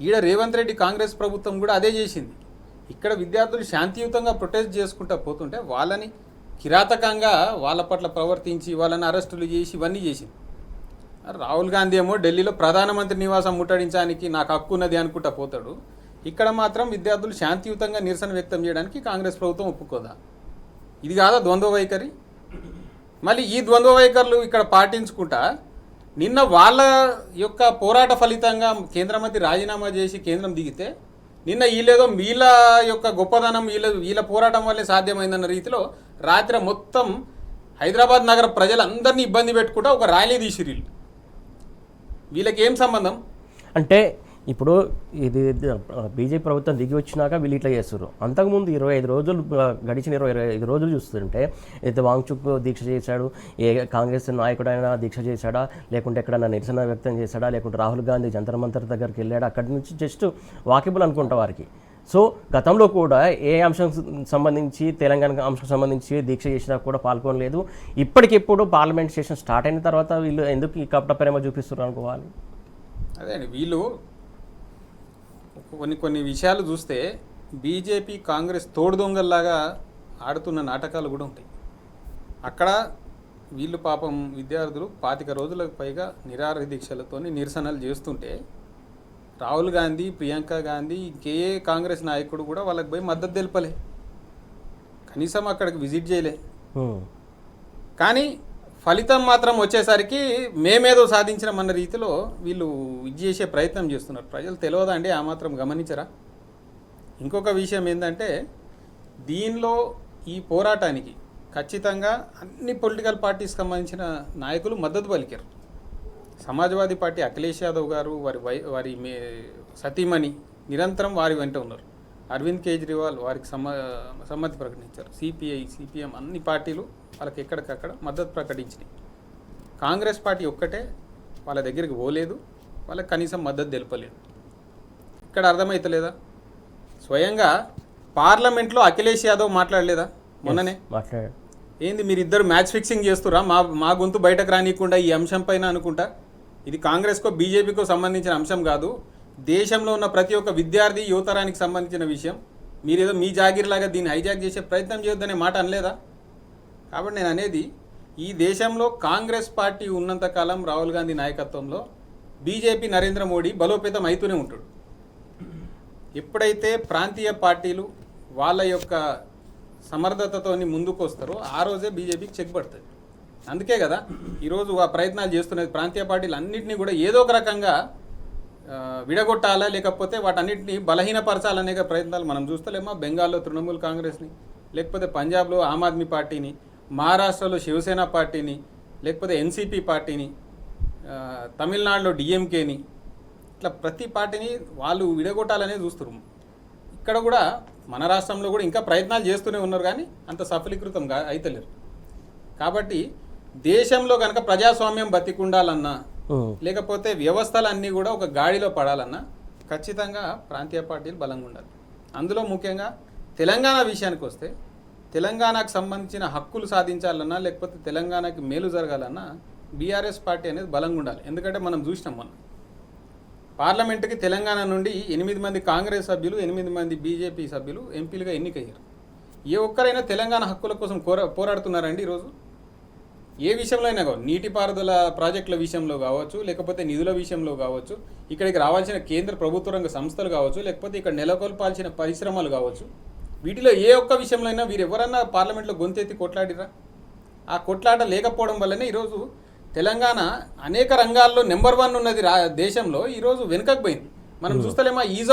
ఈడ రేవంత్ రెడ్డి కాంగ్రెస్ ప్రభుత్వం కూడా అదే చేసింది. ఇక్కడ విద్యార్థులు శాంతియుతంగా ప్రొటెస్ట్ చేసుకుంటూ పోతుంటే వాళ్ళని కిరాతకంగా వాళ్ళ పట్ల ప్రవర్తించి వాళ్ళని అరెస్టులు చేసి ఇవన్నీ చేసింది. రాహుల్ గాంధీ ఏమో ఢిల్లీలో ప్రధానమంత్రి నివాసం ముట్టడించడానికి నాకు హక్కు ఉన్నది అనుకుంటా పోతాడు, ఇక్కడ మాత్రం విద్యార్థులు శాంతియుతంగా నిరసన వ్యక్తం చేయడానికి కాంగ్రెస్ ప్రభుత్వం ఒప్పుకోదా? ఇది కాదా ద్వంద్వ వైఖరి? మళ్ళీ ఈ ద్వంద్వ వైఖరులు ఇక్కడ పాటించుకుంటా నిన్న వాళ్ళ యొక్క పోరాట ఫలితంగా కేంద్ర మంత్రి రాజీనామా చేసి కేంద్రం దిగితే, నిన్న వీళ్ళేదో వీళ్ళ యొక్క గొప్పదనం వీళ్ళ పోరాటం వల్లే సాధ్యమైందన్న రీతిలో రాత్రి మొత్తం హైదరాబాద్ నగర ప్రజలందరినీ ఇబ్బంది పెట్టుకుంటా ఒక ర్యాలీ తీసిరు. వీళ్ళకి ఏం సంబంధం? అంటే ఇప్పుడు ఇది బీజేపీ ప్రభుత్వం దిగి వచ్చినాక వీళ్ళు ఇట్లా చేస్తారు. అంతకుముందు 25 రోజులు గడిచిన 25 రోజులు చూస్తుంటే అయితే వాంగ్చుక్ దీక్ష చేశాడు, ఏ కాంగ్రెస్ నాయకుడైనా దీక్ష చేశాడా, లేకుంటే ఎక్కడైనా నిరసన వ్యక్తం చేశాడా, లేకుంటే రాహుల్ గాంధీ జంతర్ మంతర్ దగ్గరికి వెళ్ళాడు, అక్కడి నుంచి జస్ట్ వాకిబుల్ అనుకుంటా వారికి. సో గతంలో కూడా ఏ అంశం సంబంధించి, తెలంగాణ అంశం సంబంధించి దీక్ష చేసినా కూడా పాల్గొనలేదు. ఇప్పటికిప్పుడు పార్లమెంట్ సెషన్ స్టార్ట్ అయిన తర్వాత వీళ్ళు ఎందుకు ఈ కపట ప్రేమ చూపిస్తున్నారు అనుకోవాలి? అదే అండి, వీళ్ళు కొన్ని విషయాలు చూస్తే బీజేపీ కాంగ్రెస్ తోడు దొంగల్లాగా ఆడుతున్న నాటకాలు కూడా ఉంటాయి. అక్కడ వీళ్ళు పాపం విద్యార్థులు 25 రోజులకు పైగా నిరాహార దీక్షలతోని నిరసనలు చేస్తుంటే రాహుల్ గాంధీ, ప్రియాంక గాంధీ, ఇంకే కాంగ్రెస్ నాయకుడు కూడా వాళ్ళకి పోయి మద్దతు తెలపలే, కనీసం అక్కడికి విజిట్ చేయలే. కానీ ఫలితం మాత్రం వచ్చేసరికి మేమేదో సాధించినామన్న రీతిలో వీళ్ళు ఇది చేసే ప్రయత్నం చేస్తున్నారు. ప్రజలు తెలియదా అండి, ఆ మాత్రం గమనించరా? ఇంకొక విషయం ఏంటంటే దీనిలో ఈ పోరాటానికి ఖచ్చితంగా అన్ని పొలిటికల్ పార్టీస్ సంబంధించిన నాయకులు మద్దతు పలికారు. సమాజ్వాదీ పార్టీ అఖిలేష్ యాదవ్ గారు వారి సతీమణి నిరంతరం వారి వెంట ఉన్నారు. అరవింద్ కేజ్రీవాల్ వారికి సమ్మతి ప్రకటించారు. సిపిఐ, సిపిఎం అన్ని పార్టీలు వాళ్ళకి ఎక్కడికక్కడ మద్దతు ప్రకటించినాయి. కాంగ్రెస్ పార్టీ ఒక్కటే వాళ్ళ దగ్గరికి పోలేదు, వాళ్ళకి కనీసం మద్దతు తెలపలేదు. ఇక్కడ అర్థమవుతలేదా? స్వయంగా పార్లమెంట్లో అఖిలేష్ యాదవ్ మాట్లాడలేదా మొన్ననే? మాట్లాడారు. ఏంది మీరిద్దరు మ్యాచ్ ఫిక్సింగ్ చేస్తురా, మా గొంతు బయటకు రానియకుండా ఈ అంశం పైన అనుకుంటా? ఇది కాంగ్రెస్కో బీజేపీకో సంబంధించిన అంశం కాదు, దేశంలో ఉన్న ప్రతి ఒక్క విద్యార్థి యువతరానికి సంబంధించిన విషయం. మీరేదో మీ జాగిరిలాగా దీన్ని హైజాక్ చేసే ప్రయత్నం చేయొద్దనే మాట అనలేదా? కాబట్టి నేను అనేది, ఈ దేశంలో కాంగ్రెస్ పార్టీ ఉన్నంతకాలం రాహుల్ గాంధీ నాయకత్వంలో బీజేపీ నరేంద్ర మోడీ బలోపేతం అవుతూనే ఉంటాడు. ఎప్పుడైతే ప్రాంతీయ పార్టీలు వాళ్ళ యొక్క సమర్థతతోని ముందుకు వస్తారో ఆ రోజే బీజేపీకి చెక్ పడుతుంది. అందుకే కదా ఈరోజు ఆ ప్రయత్నాలు చేస్తున్నది. ప్రాంతీయ పార్టీలు అన్నింటినీ కూడా ఏదో ఒక రకంగా విడగొట్టాలా, లేకపోతే వాటన్నిటిని బలహీనపరచాలనే ప్రయత్నాలు మనం చూస్తలేమా? బెంగాల్లో తృణమూల్ కాంగ్రెస్ని, లేకపోతే పంజాబ్లో ఆమ్ ఆద్మీ పార్టీని, మహారాష్ట్రలో శివసేన పార్టీని, లేకపోతే ఎన్సీపీ పార్టీని, తమిళనాడులో డిఎంకేని, ఇట్లా ప్రతి పార్టీని వాళ్ళు విడగొట్టాలనే చూస్తున్నారు. ఇక్కడ కూడా మన రాష్ట్రంలో కూడా ఇంకా ప్రయత్నాలు చేస్తూనే ఉన్నారు, కానీ అంత సఫలీకృతం అయితలేరు. కాబట్టి దేశంలో కనుక ప్రజాస్వామ్యం బతికుండాలన్నా, లేకపోతే వ్యవస్థలన్నీ కూడా ఒక గాడిలో పడాలన్నా ఖచ్చితంగా ప్రాంతీయ పార్టీలు బలంగా ఉండాలి. అందులో ముఖ్యంగా తెలంగాణ విషయానికి వస్తే, తెలంగాణకు సంబంధించిన హక్కులు సాధించాలన్నా, లేకపోతే తెలంగాణకి మేలు జరగాలన్నా బీఆర్ఎస్ పార్టీ అనేది బలంగా ఉండాలి. ఎందుకంటే మనం చూసినాం, మొన్న పార్లమెంటుకి తెలంగాణ నుండి 8 మంది కాంగ్రెస్ సభ్యులు, 8 మంది బీజేపీ సభ్యులు ఎంపీలుగా ఎన్నికయ్యారు. ఏ ఒక్కరైనా తెలంగాణ హక్కుల కోసం పోరాడుతున్నారండి ఈరోజు? ఏ విషయంలో అయినా కావచ్చు, నీటిపారుదల ప్రాజెక్టుల విషయంలో కావచ్చు, లేకపోతే నిధుల విషయంలో కావచ్చు, ఇక్కడికి రావాల్సిన కేంద్ర ప్రభుత్వ రంగ సంస్థలు కావచ్చు, లేకపోతే ఇక్కడ నెలకొల్పాల్సిన పరిశ్రమలు కావచ్చు, వీటిలో ఏ ఒక్క విషయంలో అయినా వీరు ఎవరన్నా పార్లమెంట్లో గొంతెత్తి కొట్లాడిరా? ఆ కొట్లాట లేకపోవడం వల్లనే ఈరోజు తెలంగాణ అనేక రంగాల్లో నెంబర్ 1 ఉన్నది దేశంలో, ఈరోజు వెనుకకు పోయింది. మనం చూస్తలేమా? ఈజ్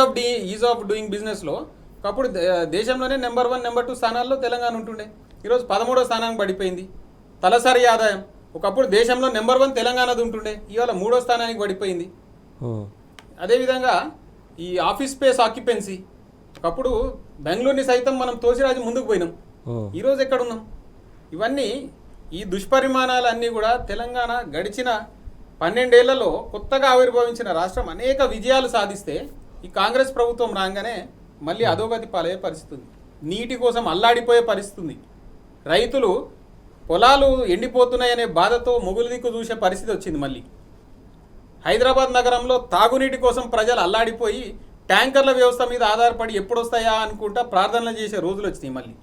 ఆఫ్ డూయింగ్ బిజినెస్లో ఒకప్పుడు దేశంలోనే నెంబర్ 1, నెంబర్ 2 స్థానాల్లో తెలంగాణ ఉంటుండే. ఈరోజు 13వ స్థానానికి పడిపోయింది. తలసరి ఆదాయం ఒకప్పుడు దేశంలో నెంబర్ 1 తెలంగాణది ఉంటుండే, ఇవాళ 3వ స్థానానికి పడిపోయింది. అదేవిధంగా ఈ ఆఫీస్ స్పేస్ ఆక్యుపెన్సీ, ఒకప్పుడు బెంగళూరుని సైతం మనం తోసిరాజు ముందుకు పోయినాం, ఈరోజు ఎక్కడున్నాం? ఇవన్నీ ఈ దుష్పరిమాణాలన్నీ కూడా తెలంగాణ గడిచిన 12 ఏళ్లలో కొత్తగా ఆవిర్భవించిన రాష్ట్రం అనేక విజయాలు సాధిస్తే ఈ కాంగ్రెస్ ప్రభుత్వం రాగానే మళ్ళీ అధోగతి పాలయ్యే పరిస్థితి ఉంది. నీటి కోసం అల్లాడిపోయే పరిస్థితి ఉంది. రైతులు పొలాలు ఎండిపోతున్నాయనే బాధతో మొగులు దిక్కు చూసే పరిస్థితి వచ్చింది. మళ్ళీ హైదరాబాద్ నగరంలో తాగునీటి కోసం ప్రజలు అల్లాడిపోయి ట్యాంకర్ల వ్యవస్థ మీద ఆధారపడి ఎప్పుడొస్తాయా అనుకుంటా ప్రార్థనలు చేసే రోజులు వచ్చినాయి మళ్ళీ.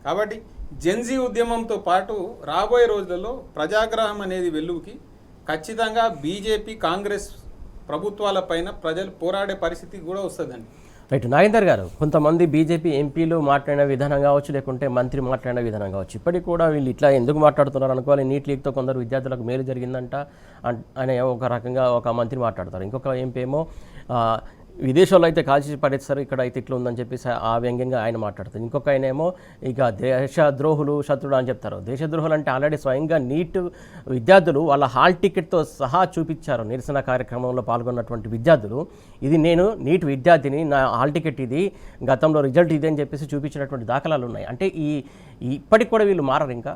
కాబట్టి జెన్జీ ఉద్యమంతో పాటు రాబోయే రోజులలో ప్రజాగ్రహం అనేది వెలుగుకి ఖచ్చితంగా బీజేపీ, కాంగ్రెస్ ప్రభుత్వాలపైన ప్రజలు పోరాడే పరిస్థితి కూడా వస్తుందండి. రైట్. నాగేందర్ గారు, కొంతమంది బీజేపీ ఎంపీలు మాట్లాడిన విధానం కావచ్చు, లేకుంటే మంత్రి మాట్లాడిన విధానం కావచ్చు, ఇప్పటికి కూడా వీళ్ళు ఇట్లా ఎందుకు మాట్లాడుతున్నారు అనుకోవాలి. నీట్ లీగ్తో కొందరు విద్యార్థులకు మేలు జరిగిందంట అనే ఒక రకంగా ఒక మంత్రి మాట్లాడతారు. ఇంకొక ఎంపీ ఏమో విదేశాల్లో అయితే కాల్చి పడేస్తారు, ఇక్కడ అయితే ఇట్లా ఉందని చెప్పేసి ఆ వ్యంగ్యంగా ఆయన మాట్లాడతారు. ఇంకొక ఆయన ఏమో ఇక దేశద్రోహులు, శత్రుడు అని చెప్తారు. దేశద్రోహులు అంటే ఆల్రెడీ స్వయంగా నీట్ విద్యార్థులు వాళ్ళ హాల్ టికెట్తో సహా చూపించారు. నిరసన కార్యక్రమంలో పాల్గొన్నటువంటి విద్యార్థులు, ఇది నేను నీట్ విద్యార్థిని, నా హాల్ టికెట్ ఇది, గతంలో రిజల్ట్ ఇది అని చెప్పేసి చూపించినటువంటి దాఖలాలు ఉన్నాయి. అంటే ఇప్పటికి కూడా వీళ్ళు మారరు ఇంకా?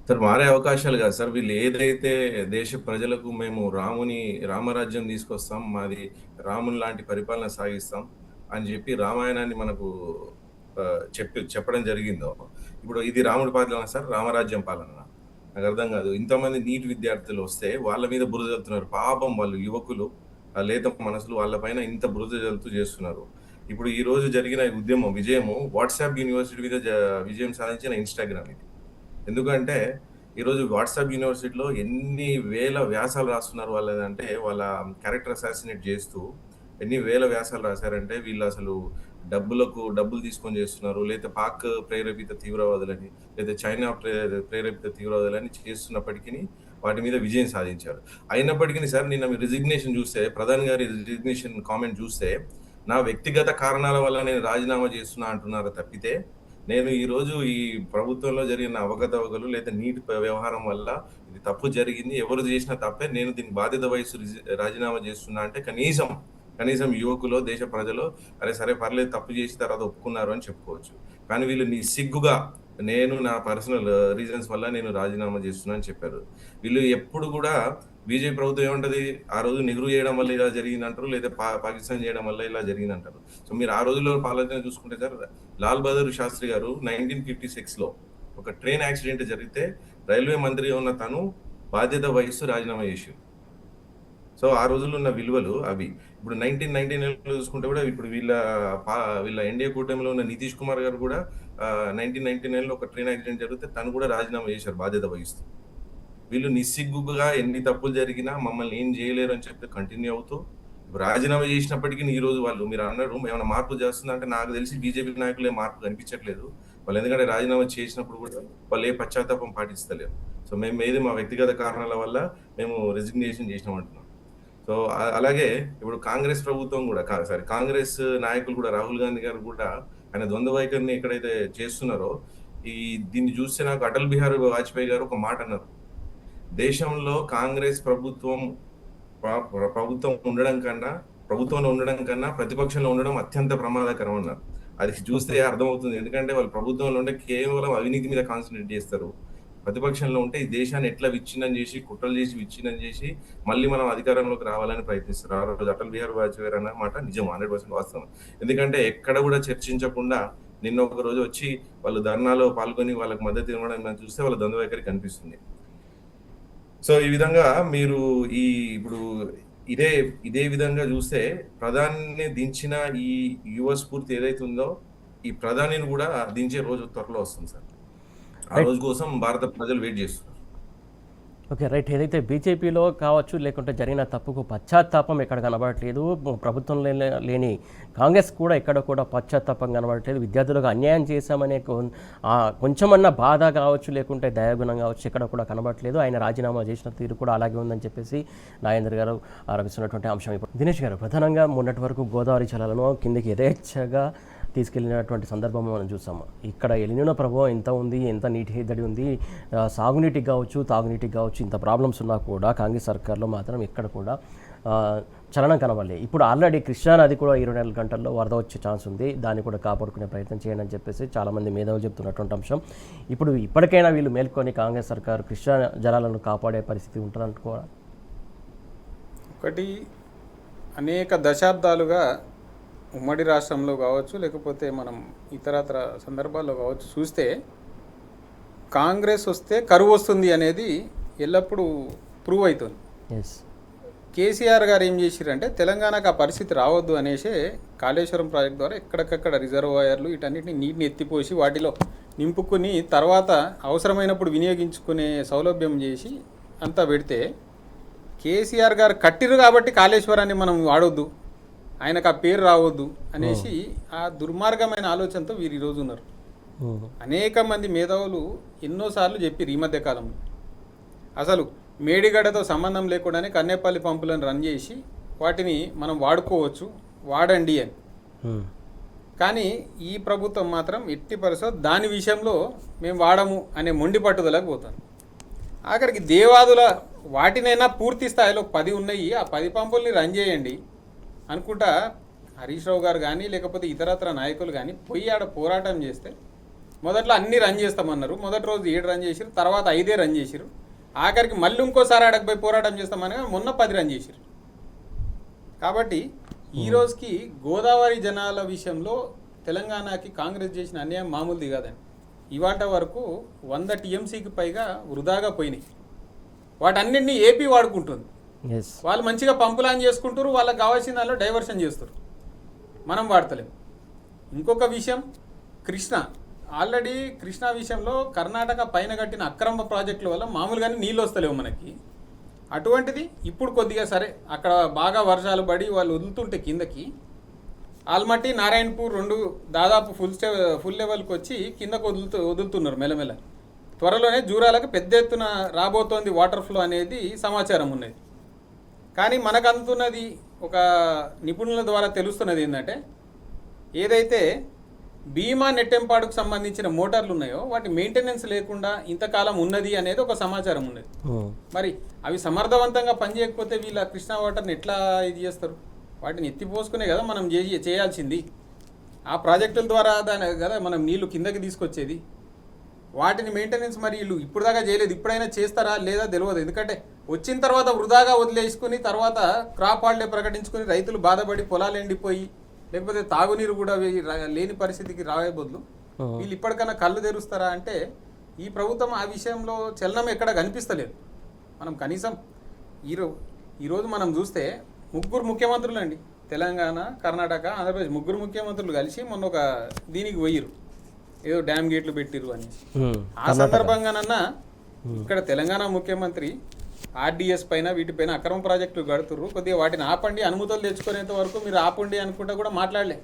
సార్, మారే అవకాశాలు కాదు సార్. వీళ్ళు ఏదైతే దేశ ప్రజలకు మేము రామరాజ్యం తీసుకొస్తాం, మాది రాముని లాంటి పరిపాలన సాగిస్తాం అని చెప్పి రామాయణాన్ని మనకు చెప్పడం జరిగిందో, ఇప్పుడు ఇది రాముడి పాలన సార్, రామరాజ్యం పాలన? నాకు అర్థం కాదు. ఇంతమంది నీట్ విద్యార్థులు వస్తే వాళ్ళ మీద బురద జల్లుతున్నారు. పాపం వాళ్ళు యువకులు, లేత మనసులు, వాళ్ళపైన ఇంత బురద జల్లుతూ చేస్తున్నారు. ఇప్పుడు ఈ రోజు జరిగిన ఉద్యమం విజయము వాట్సాప్ యూనివర్సిటీ మీద విజయం సాధించిన ఇన్స్టాగ్రామ్ ఇది. ఎందుకంటే ఈరోజు వాట్సాప్ యూనివర్సిటీలో ఎన్ని వేల వ్యాసాలు రాస్తున్నారు వాళ్ళంటే వాళ్ళ క్యారెక్టర్ అసాసినేట్ చేస్తూ ఎన్ని వేల వ్యాసాలు రాశారంటే వీళ్ళు అసలు డబ్బులు తీసుకొని చేస్తున్నారు, లేదా పాక్ ప్రేరేపిత తీవ్రవాదులని, లేదా చైనా ప్రేరేపిత తీవ్రవాదులని చేస్తున్నప్పటికీ వాటి మీద విజయం సాధించారు. అయినప్పటికీ సార్ నిన్న మీ రిజిగ్నేషన్ చూస్తే, ప్రధాని గారి రిజిగ్నేషన్ కామెంట్ చూస్తే, నా వ్యక్తిగత కారణాల వల్ల నేను రాజీనామా చేస్తున్నా అంటున్నారు తప్పితే, నేను ఈరోజు ఈ ప్రభుత్వంలో జరిగిన అవకతవకలు లేదా నీటి వ్యవహారం వల్ల ఇది తప్పు జరిగింది, ఎవరు చేసినా తప్పే, నేను దీనికి బాధ్యత వహిస్తూ రాజీనామా చేస్తున్నా అంటే కనీసం యువకులు, దేశ ప్రజలు అరే సరే పర్లేదు తప్పు చేసిన తర్వాత ఒప్పుకున్నారు అని చెప్పుకోవచ్చు. కానీ వీళ్ళు సిగ్గుగా నేను నా పర్సనల్ రీజన్స్ వల్ల నేను రాజీనామా చేస్తున్నా అని చెప్పారు. వీళ్ళు ఎప్పుడు కూడా బీజేపీ ప్రభుత్వం ఏమంటది, ఆ రోజు నెహ్రూ చేయడం వల్ల ఇలా జరిగిందంటారు, లేదా పాకిస్తాన్ చేయడం వల్ల ఇలా జరిగిందంటారు. సో మీరు ఆ రోజుల్లో పాలన చూసుకుంటే సార్, లాల్ బహదూర్ శాస్త్రి గారు 1956లో ఒక ట్రైన్ యాక్సిడెంట్ జరిగితే రైల్వే మంత్రిగా ఉన్న తను బాధ్యత వహిస్తూ రాజీనామా చేశారు. సో ఆ రోజుల్లో ఉన్న విలువలు అవి. ఇప్పుడు 1999లో చూసుకుంటే కూడా ఇప్పుడు వీళ్ళ ఎన్డీఏ కూటమిలో ఉన్న నితీష్ కుమార్ గారు కూడా 1999లో ఒక ట్రైన్ యాక్సిడెంట్ జరిగితే తను కూడా రాజీనామా చేశారు బాధ్యత వహిస్తూ. వీళ్ళు నిస్సిగ్గుగా ఎన్ని తప్పులు జరిగినా మమ్మల్ని ఏం చేయలేరు అని చెప్పి కంటిన్యూ అవుతూ రాజీనామా చేసినప్పటికీ ఈ రోజు వాళ్ళు మీరు అన్నారు ఏమైనా మార్పు చేస్తుందంటే, నాకు తెలిసి బీజేపీ నాయకులు మార్పు కనిపించట్లేదు వాళ్ళు. ఎందుకంటే రాజీనామా చేసినప్పుడు కూడా వాళ్ళు ఏ పశ్చాత్తాపం పాటిస్తలేరు. సో మేము ఏది మా వ్యక్తిగత కారణాల వల్ల మేము రిజిగ్నేషన్ చేసినామంటున్నాం. సో అలాగే ఇప్పుడు కాంగ్రెస్ ప్రభుత్వం కూడా కాంగ్రెస్ నాయకులు కూడా, రాహుల్ గాంధీ గారు కూడా ఆయన ద్వంద్వ వైఖరిని ఎక్కడైతే చేస్తున్నారో, దీన్ని చూస్తే నాకు అటల్ బిహారీ వాజ్పేయి గారు ఒక మాట అన్నారు, దేశంలో కాంగ్రెస్ ప్రభుత్వంలో ఉండడం కన్నా ప్రతిపక్షంలో ఉండడం అత్యంత ప్రమాదకరం అన్నారు. అది చూస్తే అర్థమవుతుంది. ఎందుకంటే వాళ్ళు ప్రభుత్వంలో ఉంటే కేవలం అవినీతి మీద కాన్సన్ట్రేట్ చేస్తారు, ప్రతిపక్షంలో ఉంటే ఈ దేశాన్ని ఎట్లా విచ్ఛిన్నం చేసి, కుట్రలు చేసి విచ్ఛిన్నం చేసి మళ్ళీ మనం అధికారంలోకి రావాలని ప్రయత్నిస్తారు. ఆ రోజు అటల్ బిహారీ వాజ్పేయి అన్న మాట నిజం, 100% వాస్తవం. ఎందుకంటే ఎక్కడ కూడా చర్చించకుండా నిన్న ఒక రోజు వచ్చి వాళ్ళు ధర్నాలో పాల్గొని వాళ్ళకి మద్దతు ఇవ్వడం మనం చూస్తే వాళ్ళ ద్వంద్వ వైఖరి కనిపిస్తుంది. సో ఈ విధంగా మీరు ఇప్పుడు ఇదే విధంగా చూస్తే ప్రధాని దించిన ఈ యువ స్ఫూర్తి ఏదైతే ఉందో, ఈ ప్రధానిని కూడా దించే రోజు త్వరలో వస్తుంది సార్. ఆ రోజు కోసం భారత ప్రజలు వెయిట్ చేస్తున్నారు. Okay, right. ఏదైతే బీజేపీలో కావచ్చు, లేకుంటే జరిగిన తప్పుకు పశ్చాత్తాపం ఎక్కడ కనబడట్లేదు, ప్రభుత్వంలో లేని కాంగ్రెస్ కూడా ఎక్కడ కూడా పశ్చాత్తాపం కనబడట్లేదు, విద్యార్థులకు అన్యాయం చేశామనే కొంచెమన్నా బాధ కావచ్చు, లేకుంటే దయాగుణం కావచ్చు, ఎక్కడ కూడా కనబడట్లేదు. ఆయన రాజీనామా చేసిన తీరు కూడా అలాగే ఉందని చెప్పేసి నాగేంద్ర గారు ఆరోపిస్తున్నటువంటి అంశం. ఇప్పుడు దినేష్ గారు, ప్రధానంగా మొన్నటి వరకు గోదావరి జలాలను కిందికి యథేచ్ఛగా తీసుకెళ్ళినటువంటి సందర్భం మనం చూసాము. ఇక్కడ ఎలినినో ప్రభావం ఎంత ఉంది, ఎంత నీటి ఎద్దడి ఉంది, సాగునీటికి కావచ్చు, తాగునీటికి కావచ్చు, ఇంత ప్రాబ్లమ్స్ ఉన్నా కూడా కాంగ్రెస్ సర్కార్లో మాత్రం ఎక్కడ కూడా చలనం కనబడలేదు. ఇప్పుడు ఆల్రెడీ కృష్ణానది కూడా 24 గంటల్లో వరద వచ్చే ఛాన్స్ ఉంది, దాన్ని కూడా కాపాడుకునే ప్రయత్నం చేయండి అని చెప్పేసి చాలామంది మేధావులు చెప్తున్నటువంటి అంశం. ఇప్పుడు ఇప్పటికైనా వీళ్ళు మేల్కొని కాంగ్రెస్ సర్కారు కృష్ణా జలాలను కాపాడే పరిస్థితి ఉంటుందనుకోవాలి. ఒకటి, అనేక దశాబ్దాలుగా ఉమ్మడి రాష్ట్రంలో కావచ్చు, లేకపోతే మనం ఇతరత్ర సందర్భాల్లో కావచ్చు చూస్తే, కాంగ్రెస్ వస్తే కరువు వస్తుంది అనేది ఎల్లప్పుడూ ప్రూవ్ అవుతుంది. కేసీఆర్ గారు ఏం చేసిరంటే, తెలంగాణకు ఆ పరిస్థితి రావద్దు అనేసే కాళేశ్వరం ప్రాజెక్ట్ ద్వారా ఎక్కడికక్కడ రిజర్వాయర్లు వీటన్నిటిని నీటిని ఎత్తిపోసి వాటిలో నింపుకుని తర్వాత అవసరమైనప్పుడు వినియోగించుకునే సౌలభ్యం చేసి అంతా పెడితే, కేసీఆర్ గారు కట్టిరు కాబట్టి కాళేశ్వరాన్ని మనం వాడొద్దు, ఆయనకు ఆ పేరు రావద్దు అనేసి ఆ దుర్మార్గమైన ఆలోచనతో వీరు ఈరోజు ఉన్నారు. అనేక మంది మేధావులు ఎన్నోసార్లు చెప్పారు ఈ మధ్య కాలంలో, అసలు మేడిగడ్డతో సంబంధం లేకుండానే కన్నేపల్లి పంపులను రన్ చేసి వాటిని మనం వాడుకోవచ్చు, వాడండి అని. కానీ ఈ ప్రభుత్వం మాత్రం ఎట్టి పరిస్థితుల్లో దాని విషయంలో మేము వాడము అనే మొండి పట్టుదలకు పోతాను. ఆఖరికి దేవాదుల వాటినైనా పూర్తి స్థాయిలో 10 ఉన్నాయి, ఆ 10 పంపుల్ని రన్ చేయండి అనుకుంటా హరీష్ రావు గారు కానీ లేకపోతే ఇతరత్ర నాయకులు కానీ పోయి ఆడ పోరాటం చేస్తే, మొదట్లో అన్ని రన్ చేస్తామన్నారు, మొదటి రోజు 7 రన్ చేసారు, తర్వాత 5 రన్ చేసారు, ఆఖరికి మళ్ళీ ఇంకోసారి ఆడకపోయి పోరాటం చేస్తామని మొన్న 10 రన్ చేసారు. కాబట్టి ఈ రోజుకి గోదావరి జనాల విషయంలో తెలంగాణకి కాంగ్రెస్ చేసిన అన్యాయం మామూలుది కాదండి. ఇవాళ వరకు 100 TMCకి పైగా వృధాగా పోయినాయి. వాటన్నింటినీ ఏపీ వాడుకుంటుంది. వాళ్ళు మంచిగా పంపులాన్ చేసుకుంటారు, వాళ్ళకి కావాల్సిన దానిలో డైవర్షన్ చేస్తారు, మనం వాడతలేము. ఇంకొక విషయం, కృష్ణ ఆల్రెడీ కృష్ణా విషయంలో కర్ణాటక పైన కట్టిన అక్రమ ప్రాజెక్టుల వల్ల మామూలుగానే నీళ్ళు వస్తలేవు మనకి. అటువంటిది ఇప్పుడు కొద్దిగా సరే అక్కడ బాగా వర్షాలు పడి వాళ్ళు వదులుతుంటే కిందకి ఆల్మట్టి నారాయణపూర్ రెండు దాదాపు ఫుల్ లెవెల్కి వచ్చి కిందకు వదులుతున్నారు మెల్లమెల్ల. త్వరలోనే జూరాలకు పెద్ద ఎత్తున రాబోతోంది వాటర్ ఫ్లో అనేది సమాచారం ఉన్నది. కానీ మనకు అందుతున్నది ఒక నిపుణుల ద్వారా తెలుస్తున్నది ఏంటంటే ఏదైతే భీమా నెట్టెంపాడుకు సంబంధించిన మోటార్లు ఉన్నాయో వాటి మెయింటెనెన్స్ లేకుండా ఇంతకాలం ఉన్నది అనేది ఒక సమాచారం ఉన్నది. మరి అవి సమర్థవంతంగా పనిచేయకపోతే వీళ్ళ కృష్ణా వాటర్ని ఎట్లా ఇది చేస్తారు? వాటిని ఎత్తిపోసుకునే కదా మనం చేయాల్సింది. ఆ ప్రాజెక్టుల ద్వారా దాని కదా మనం నీళ్లు కిందకి తీసుకొచ్చేది. వాటిని మెయింటెనెన్స్ మరి వీళ్ళు ఇప్పుడు దాకా చేయలేదు. ఇప్పుడైనా చేస్తారా లేదా తెలియదు. ఎందుకంటే వచ్చిన తర్వాత వృధాగా వదిలేసుకుని తర్వాత క్రాప్ హాలిడే ప్రకటించుకుని రైతులు బాధపడి పొలాలు ఎండిపోయి లేకపోతే తాగునీరు కూడా లేని పరిస్థితికి రావే బదులు వీళ్ళు ఇప్పటికైనా కళ్ళు తెరుస్తారా అంటే ఈ ప్రభుత్వం ఆ విషయంలో చలనం ఎక్కడ కనిపిస్తలేదు. మనం కనీసం ఈరోజు మనం చూస్తే ముగ్గురు ముఖ్యమంత్రులు అండి, తెలంగాణ, కర్ణాటక, ఆంధ్రప్రదేశ్ ముగ్గురు ముఖ్యమంత్రులు కలిసి మొన్న ఒక దీనికి పోయిరు, ఏదో డ్యామ్ గేట్లు పెట్టిరు అని. ఆ సందర్భంగానన్నా ఇక్కడ తెలంగాణ ముఖ్యమంత్రి ఆర్డీఎస్ పైన వీటిపైన అక్రమ ప్రాజెక్టులు కడుతుర్రు, కొద్దిగా వాటిని ఆపండి, అనుమతులు తెచ్చుకునేంత వరకు మీరు ఆపండి అనుకుంటా కూడా మాట్లాడలే.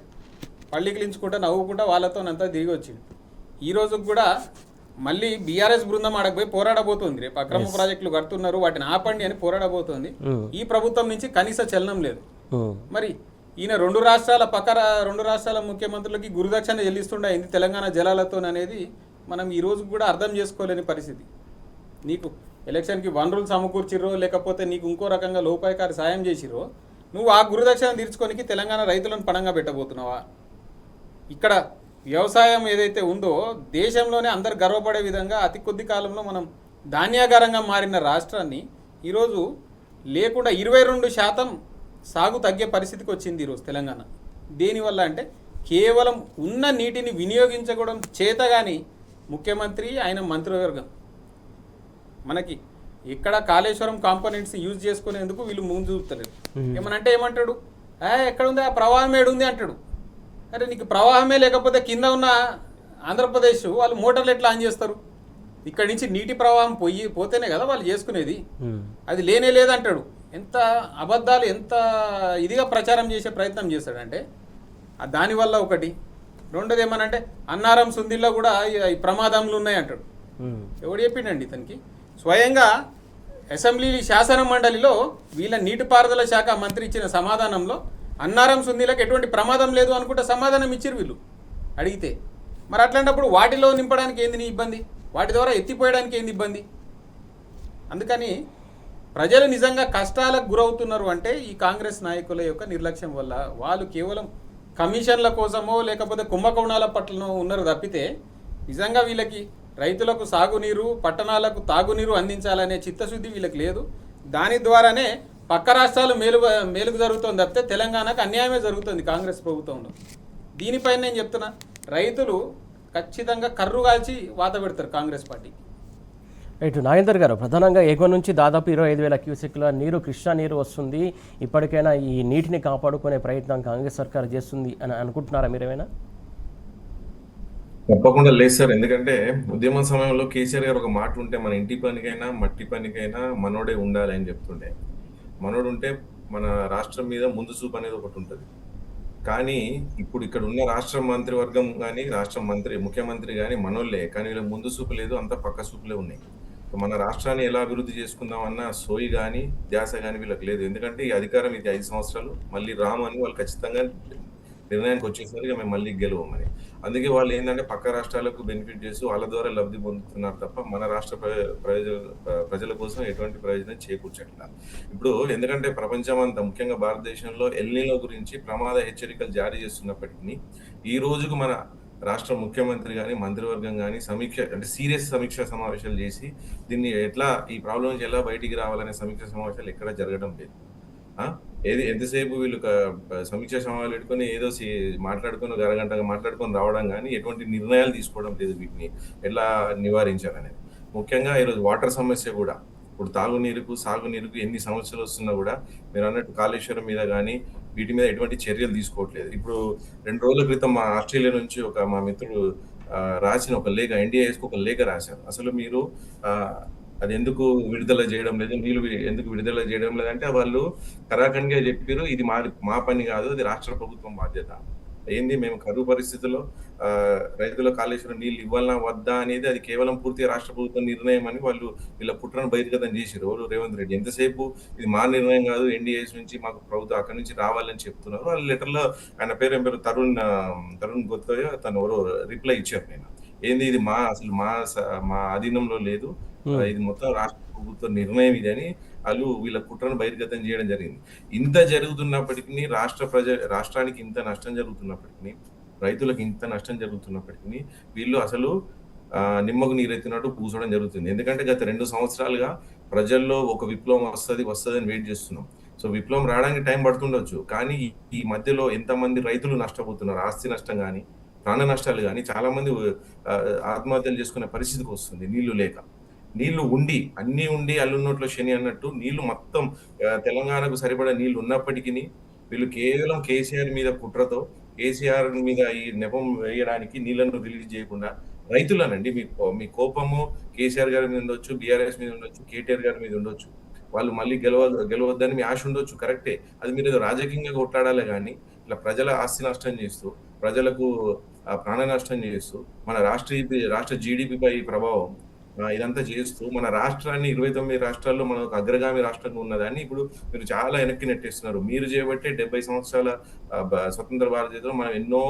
పళ్ళికిలించుకుంటా నవ్వుకుంటా వాళ్ళతోనంతా దిగి వచ్చింది. ఈ రోజుకు కూడా మళ్ళీ బీఆర్ఎస్ బృందం ఆడకపోయి పోరాడబోతుంది. రేపు అక్రమ ప్రాజెక్టులు కడుతున్నారు వాటిని ఆపండి అని పోరాడబోతోంది. ఈ ప్రభుత్వం నుంచి కనీస చలనం లేదు. మరి ఈయన రెండు రాష్ట్రాల ముఖ్యమంత్రులకి గురుదక్షిణ చెల్లిస్తుండే అయింది తెలంగాణ జలాలతో అనేది మనం ఈ రోజు కూడా అర్థం చేసుకోలేని పరిస్థితి. నీకు ఎలక్షన్కి వనరులు సమకూర్చిరో లేకపోతే నీకు ఇంకో రకంగా లోపాయకారి సాయం చేసిరో నువ్వు ఆ గురుదక్షిణ తీర్చుకోనికి తెలంగాణ రైతులను పణంగా పెట్టబోతున్నావా? ఇక్కడ వ్యవసాయం ఏదైతే ఉందో దేశంలోనే అందరు గర్వపడే విధంగా అతి కొద్ది కాలంలో మనం ధాన్యాగారంగా మారిన రాష్ట్రాన్ని ఈరోజు లేకుండా 22% సాగు తగ్గే పరిస్థితికి వచ్చింది ఈరోజు తెలంగాణ. దేనివల్ల అంటే కేవలం ఉన్న నీటిని వినియోగించడం చేతగాని ముఖ్యమంత్రి ఆయన మంత్రివర్గం మనకి ఇక్కడ కాళేశ్వరం కాంపోనెంట్స్ యూజ్ చేసుకునేందుకు వీళ్ళు ముందు చూపుతలేరు. ఏమనంటే ఏమంటాడు, ఎక్కడ ఉంది ఆ ప్రవాహం ఏడుంది అంటాడు. అరే నీకు ప్రవాహమే లేకపోతే కింద ఉన్న ఆంధ్రప్రదేశ్ వాళ్ళు మోటార్లు ఎట్లా ఆన్ చేస్తారు? ఇక్కడి నుంచి నీటి ప్రవాహం పోతేనే కదా వాళ్ళు చేసుకునేది. అది లేనే లేదంటాడు. ఎంత అబద్ధాలు ఎంత ఇదిగా ప్రచారం చేసే ప్రయత్నం చేస్తాడంటే దానివల్ల ఒకటి. రెండోది ఏమనంటే అన్నారం సుందిల్లో కూడా ఈ ప్రమాదములు ఉన్నాయి అంటాడు. ఎవడు చెప్పిండండి ఇతనికి? స్వయంగా అసెంబ్లీ శాసన మండలిలో వీళ్ళ నీటిపారుదల శాఖ మంత్రి ఇచ్చిన సమాధానంలో అన్నారం సుందీలకు ఎటువంటి ప్రమాదం లేదు అనుకుంటే సమాధానం ఇచ్చిరు వీళ్ళు అడిగితే. మరి అట్లాంటప్పుడు వాటిలో నింపడానికి ఏంది నీ ఇబ్బంది? వాటి ద్వారా ఎత్తిపోయడానికి ఏంది ఇబ్బంది? అందుకని ప్రజలు నిజంగా కష్టాలకు గురవుతున్నారు అంటే ఈ కాంగ్రెస్ నాయకుల యొక్క నిర్లక్ష్యం వల్ల. వాళ్ళు కేవలం కమిషన్ల కోసమో లేకపోతే కుంభకోణాల పట్ల ఉన్నారు తప్పితే నిజంగా వీళ్ళకి రైతులకు సాగునీరు, పట్టణాలకు తాగునీరు అందించాలనే చిత్తశుద్ధి వీళ్ళకి లేదు. దాని ద్వారానే పక్క రాష్ట్రాలు మేలుకు జరుగుతుంది తప్పితే తెలంగాణకు అన్యాయమే జరుగుతుంది కాంగ్రెస్ ప్రభుత్వంలో. దీనిపైన నేను చెప్తున్నా, రైతులు ఖచ్చితంగా కర్రు కాల్చి వాత పెడతారు కాంగ్రెస్ పార్టీకి. రైట్ నాగేందర్ గారు, ప్రధానంగా ఎగువ నుంచి దాదాపు 25,000 క్యూసెక్ల నీరు కృష్ణా నీరు వస్తుంది. ఇప్పటికైనా ఈ నీటిని కాపాడుకునే ప్రయత్నం కాంగ్రెస్ సర్కార్ చేస్తుంది అని అనుకుంటున్నారా మీరేమైనా? తప్పకుండా లేదు సార్. ఎందుకంటే ఉద్యమ సమయంలో కేసీఆర్ గారు ఒక మాట ఉంటే మన ఇంటి పనికైనా మట్టి పనికైనా మనోడే ఉండాలి అని చెప్తుండే. మనోడు ఉంటే మన రాష్ట్రం మీద ముందు చూపు అనేది ఒకటి ఉంటుంది. కానీ ఇప్పుడు ఇక్కడ ఉన్న రాష్ట్ర మంత్రివర్గం కానీ ముఖ్యమంత్రి కానీ మనోళ్ళే, కానీ వీళ్ళకి ముందు చూపు లేదు, అంతా పక్క చూపులే ఉన్నాయి. మన రాష్ట్రాన్ని ఎలా అభివృద్ధి చేసుకుందాం అన్న సోయి కానీ ధ్యాస కానీ వీళ్ళకి లేదు. ఎందుకంటే ఈ అధికారం ఇది 5 సంవత్సరాలు మళ్ళీ రాము అని వాళ్ళు ఖచ్చితంగా నిర్ణయానికి వచ్చేసరికి మేము మళ్ళీ గెలవమని. అందుకే వాళ్ళు ఏంటంటే పక్క రాష్ట్రాలకు బెనిఫిట్ చేస్తూ వాళ్ళ ద్వారా లబ్ధి పొందుతున్నారు తప్ప మన రాష్ట్ర ప్రజల కోసం ఎటువంటి ప్రయోజనం చేకూర్చట్లేదు. ఇప్పుడు ఎందుకంటే ప్రపంచం అంతా ముఖ్యంగా భారతదేశంలో ఎల్నినో గురించి ప్రమాద హెచ్చరికలు జారీ చేస్తున్నప్పటికీ ఈ రోజుకు మన రాష్ట్ర ముఖ్యమంత్రి కానీ మంత్రివర్గం కానీ సీరియస్ సమీక్ష సమావేశాలు చేసి దీన్ని ఎట్లా ఈ ప్రాబ్లం నుంచి ఎలా బయటికి రావాలనే సమీక్ష సమావేశాలు ఎక్కడ జరగడం లేదు. ఎంతసేపు వీళ్ళు సమీక్ష సమావేశాలు పెట్టుకొని ఏదో మాట్లాడుకొని అరగంటగా మాట్లాడుకొని రావడం కానీ ఎటువంటి నిర్ణయాలు తీసుకోవడం లేదు వీటిని ఎలా నివారించాలనేది. ముఖ్యంగా ఈరోజు వాటర్ సమస్య కూడా ఇప్పుడు తాగునీరుకు సాగునీరుకు ఎన్ని సమస్యలు వస్తున్నా కూడా మీరు అన్నట్టు కాళేశ్వరం మీద కానీ వీటి మీద ఎటువంటి చర్యలు తీసుకోవట్లేదు. ఇప్పుడు 2 రోజుల క్రితం ఆస్ట్రేలియా నుంచి మా మిత్రుడు రాసిన ఒక లేఖ, ఎన్డీఏఎస్కి ఒక లేఖ రాశారు. అసలు మీరు అది ఎందుకు విడుదల చేయడం లేదు, నీళ్ళు ఎందుకు విడుదల చేయడం లేదంటే వాళ్ళు కరాఖండిగా చెప్పారు, ఇది మా పని కాదు, అది రాష్ట్ర ప్రభుత్వం బాధ్యత. ఏంది మేము కరువు పరిస్థితుల్లో రైతుల కాళేశ్వరం నీళ్ళు ఇవ్వాలన్నా వద్దా అనేది అది కేవలం పూర్తిగా రాష్ట్ర ప్రభుత్వం నిర్ణయం అని వాళ్ళు వీళ్ళ కుట్రను బహిర్గతం చేశారు. ఎవరు? రేవంత్ రెడ్డి. ఎంతసేపు ఇది మా నిర్ణయం కాదు, ఎన్డీఏఎస్ నుంచి మాకు ప్రభుత్వం అక్కడి నుంచి రావాలని చెప్తున్నారు. వాళ్ళ లెటర్లో ఆయన పేరు ఏం పేరు, తరుణ్ గొత్తయ్య తను ఎవరో రిప్లై ఇచ్చారు. నేను ఏంది ఇది అసలు మా అధీనంలో లేదు, ఇది మొత్తం రాష్ట్ర ప్రభుత్వ నిర్ణయం ఇది అని వాళ్ళు వీళ్ళ కుట్రను బహిర్గతం చేయడం జరిగింది. ఇంత జరుగుతున్నప్పటికీ రాష్ట్రానికి ఇంత నష్టం జరుగుతున్నప్పటికీ, రైతులకు ఇంత నష్టం జరుగుతున్నప్పటికీ వీళ్ళు అసలు నిమ్మకు నీరెత్తినట్టు కూర్చోవడం జరుగుతుంది. ఎందుకంటే గత 2 సంవత్సరాలుగా ప్రజల్లో ఒక విప్లవం వస్తుందని వెయిట్ చేస్తున్నాం. సో విప్లవం రావడానికి టైం పడుతుండొచ్చు, కానీ ఈ మధ్యలో ఎంతమంది రైతులు నష్టపోతున్నారు, ఆస్తి నష్టం కానీ ప్రాణ నష్టాలు కానీ, చాలా మంది ఆత్మహత్యలు చేసుకునే పరిస్థితికి వస్తుంది నీళ్లు లేక. నీళ్లు ఉండి అన్నీ ఉండి అల్లున్నట్లో శని అన్నట్టు నీళ్లు మొత్తం తెలంగాణకు సరిపడా నీళ్లు ఉన్నప్పటికీ వీళ్ళు కేవలం కేసీఆర్ మీద కుట్రతో, కేసీఆర్ మీద ఈ నెపం వేయడానికి నీళ్లను రిలీజ్ చేయకుండా రైతులనండి, మీ కోపము కేసీఆర్ గారి మీద ఉండొచ్చు, బీఆర్ఎస్ మీద ఉండొచ్చు, కేటీఆర్ గారి మీద ఉండొచ్చు, వాళ్ళు మళ్ళీ గెలవద్దని మీ ఆశ ఉండొచ్చు, కరెక్టే. అది మీరు ఏదో రాజకీయంగా కొట్లాడాలి కానీ ఇట్లా ప్రజల ఆస్తి నష్టం చేస్తూ, ప్రజలకు ప్రాణ నష్టం చేస్తూ, మన రాష్ట్ర జీడిపిపై ప్రభావం ఇదంతా చేస్తూ మన రాష్ట్రాన్ని 29 రాష్ట్రాల్లో మనం ఒక అగ్రగామి రాష్ట్రంగా ఉన్నదాన్ని ఇప్పుడు మీరు చాలా వెనక్కి నెట్టేస్తున్నారు. మీరు చేయబట్టే 70 సంవత్సరాల స్వతంత్ర భారతదేశంలో మనం ఎన్నో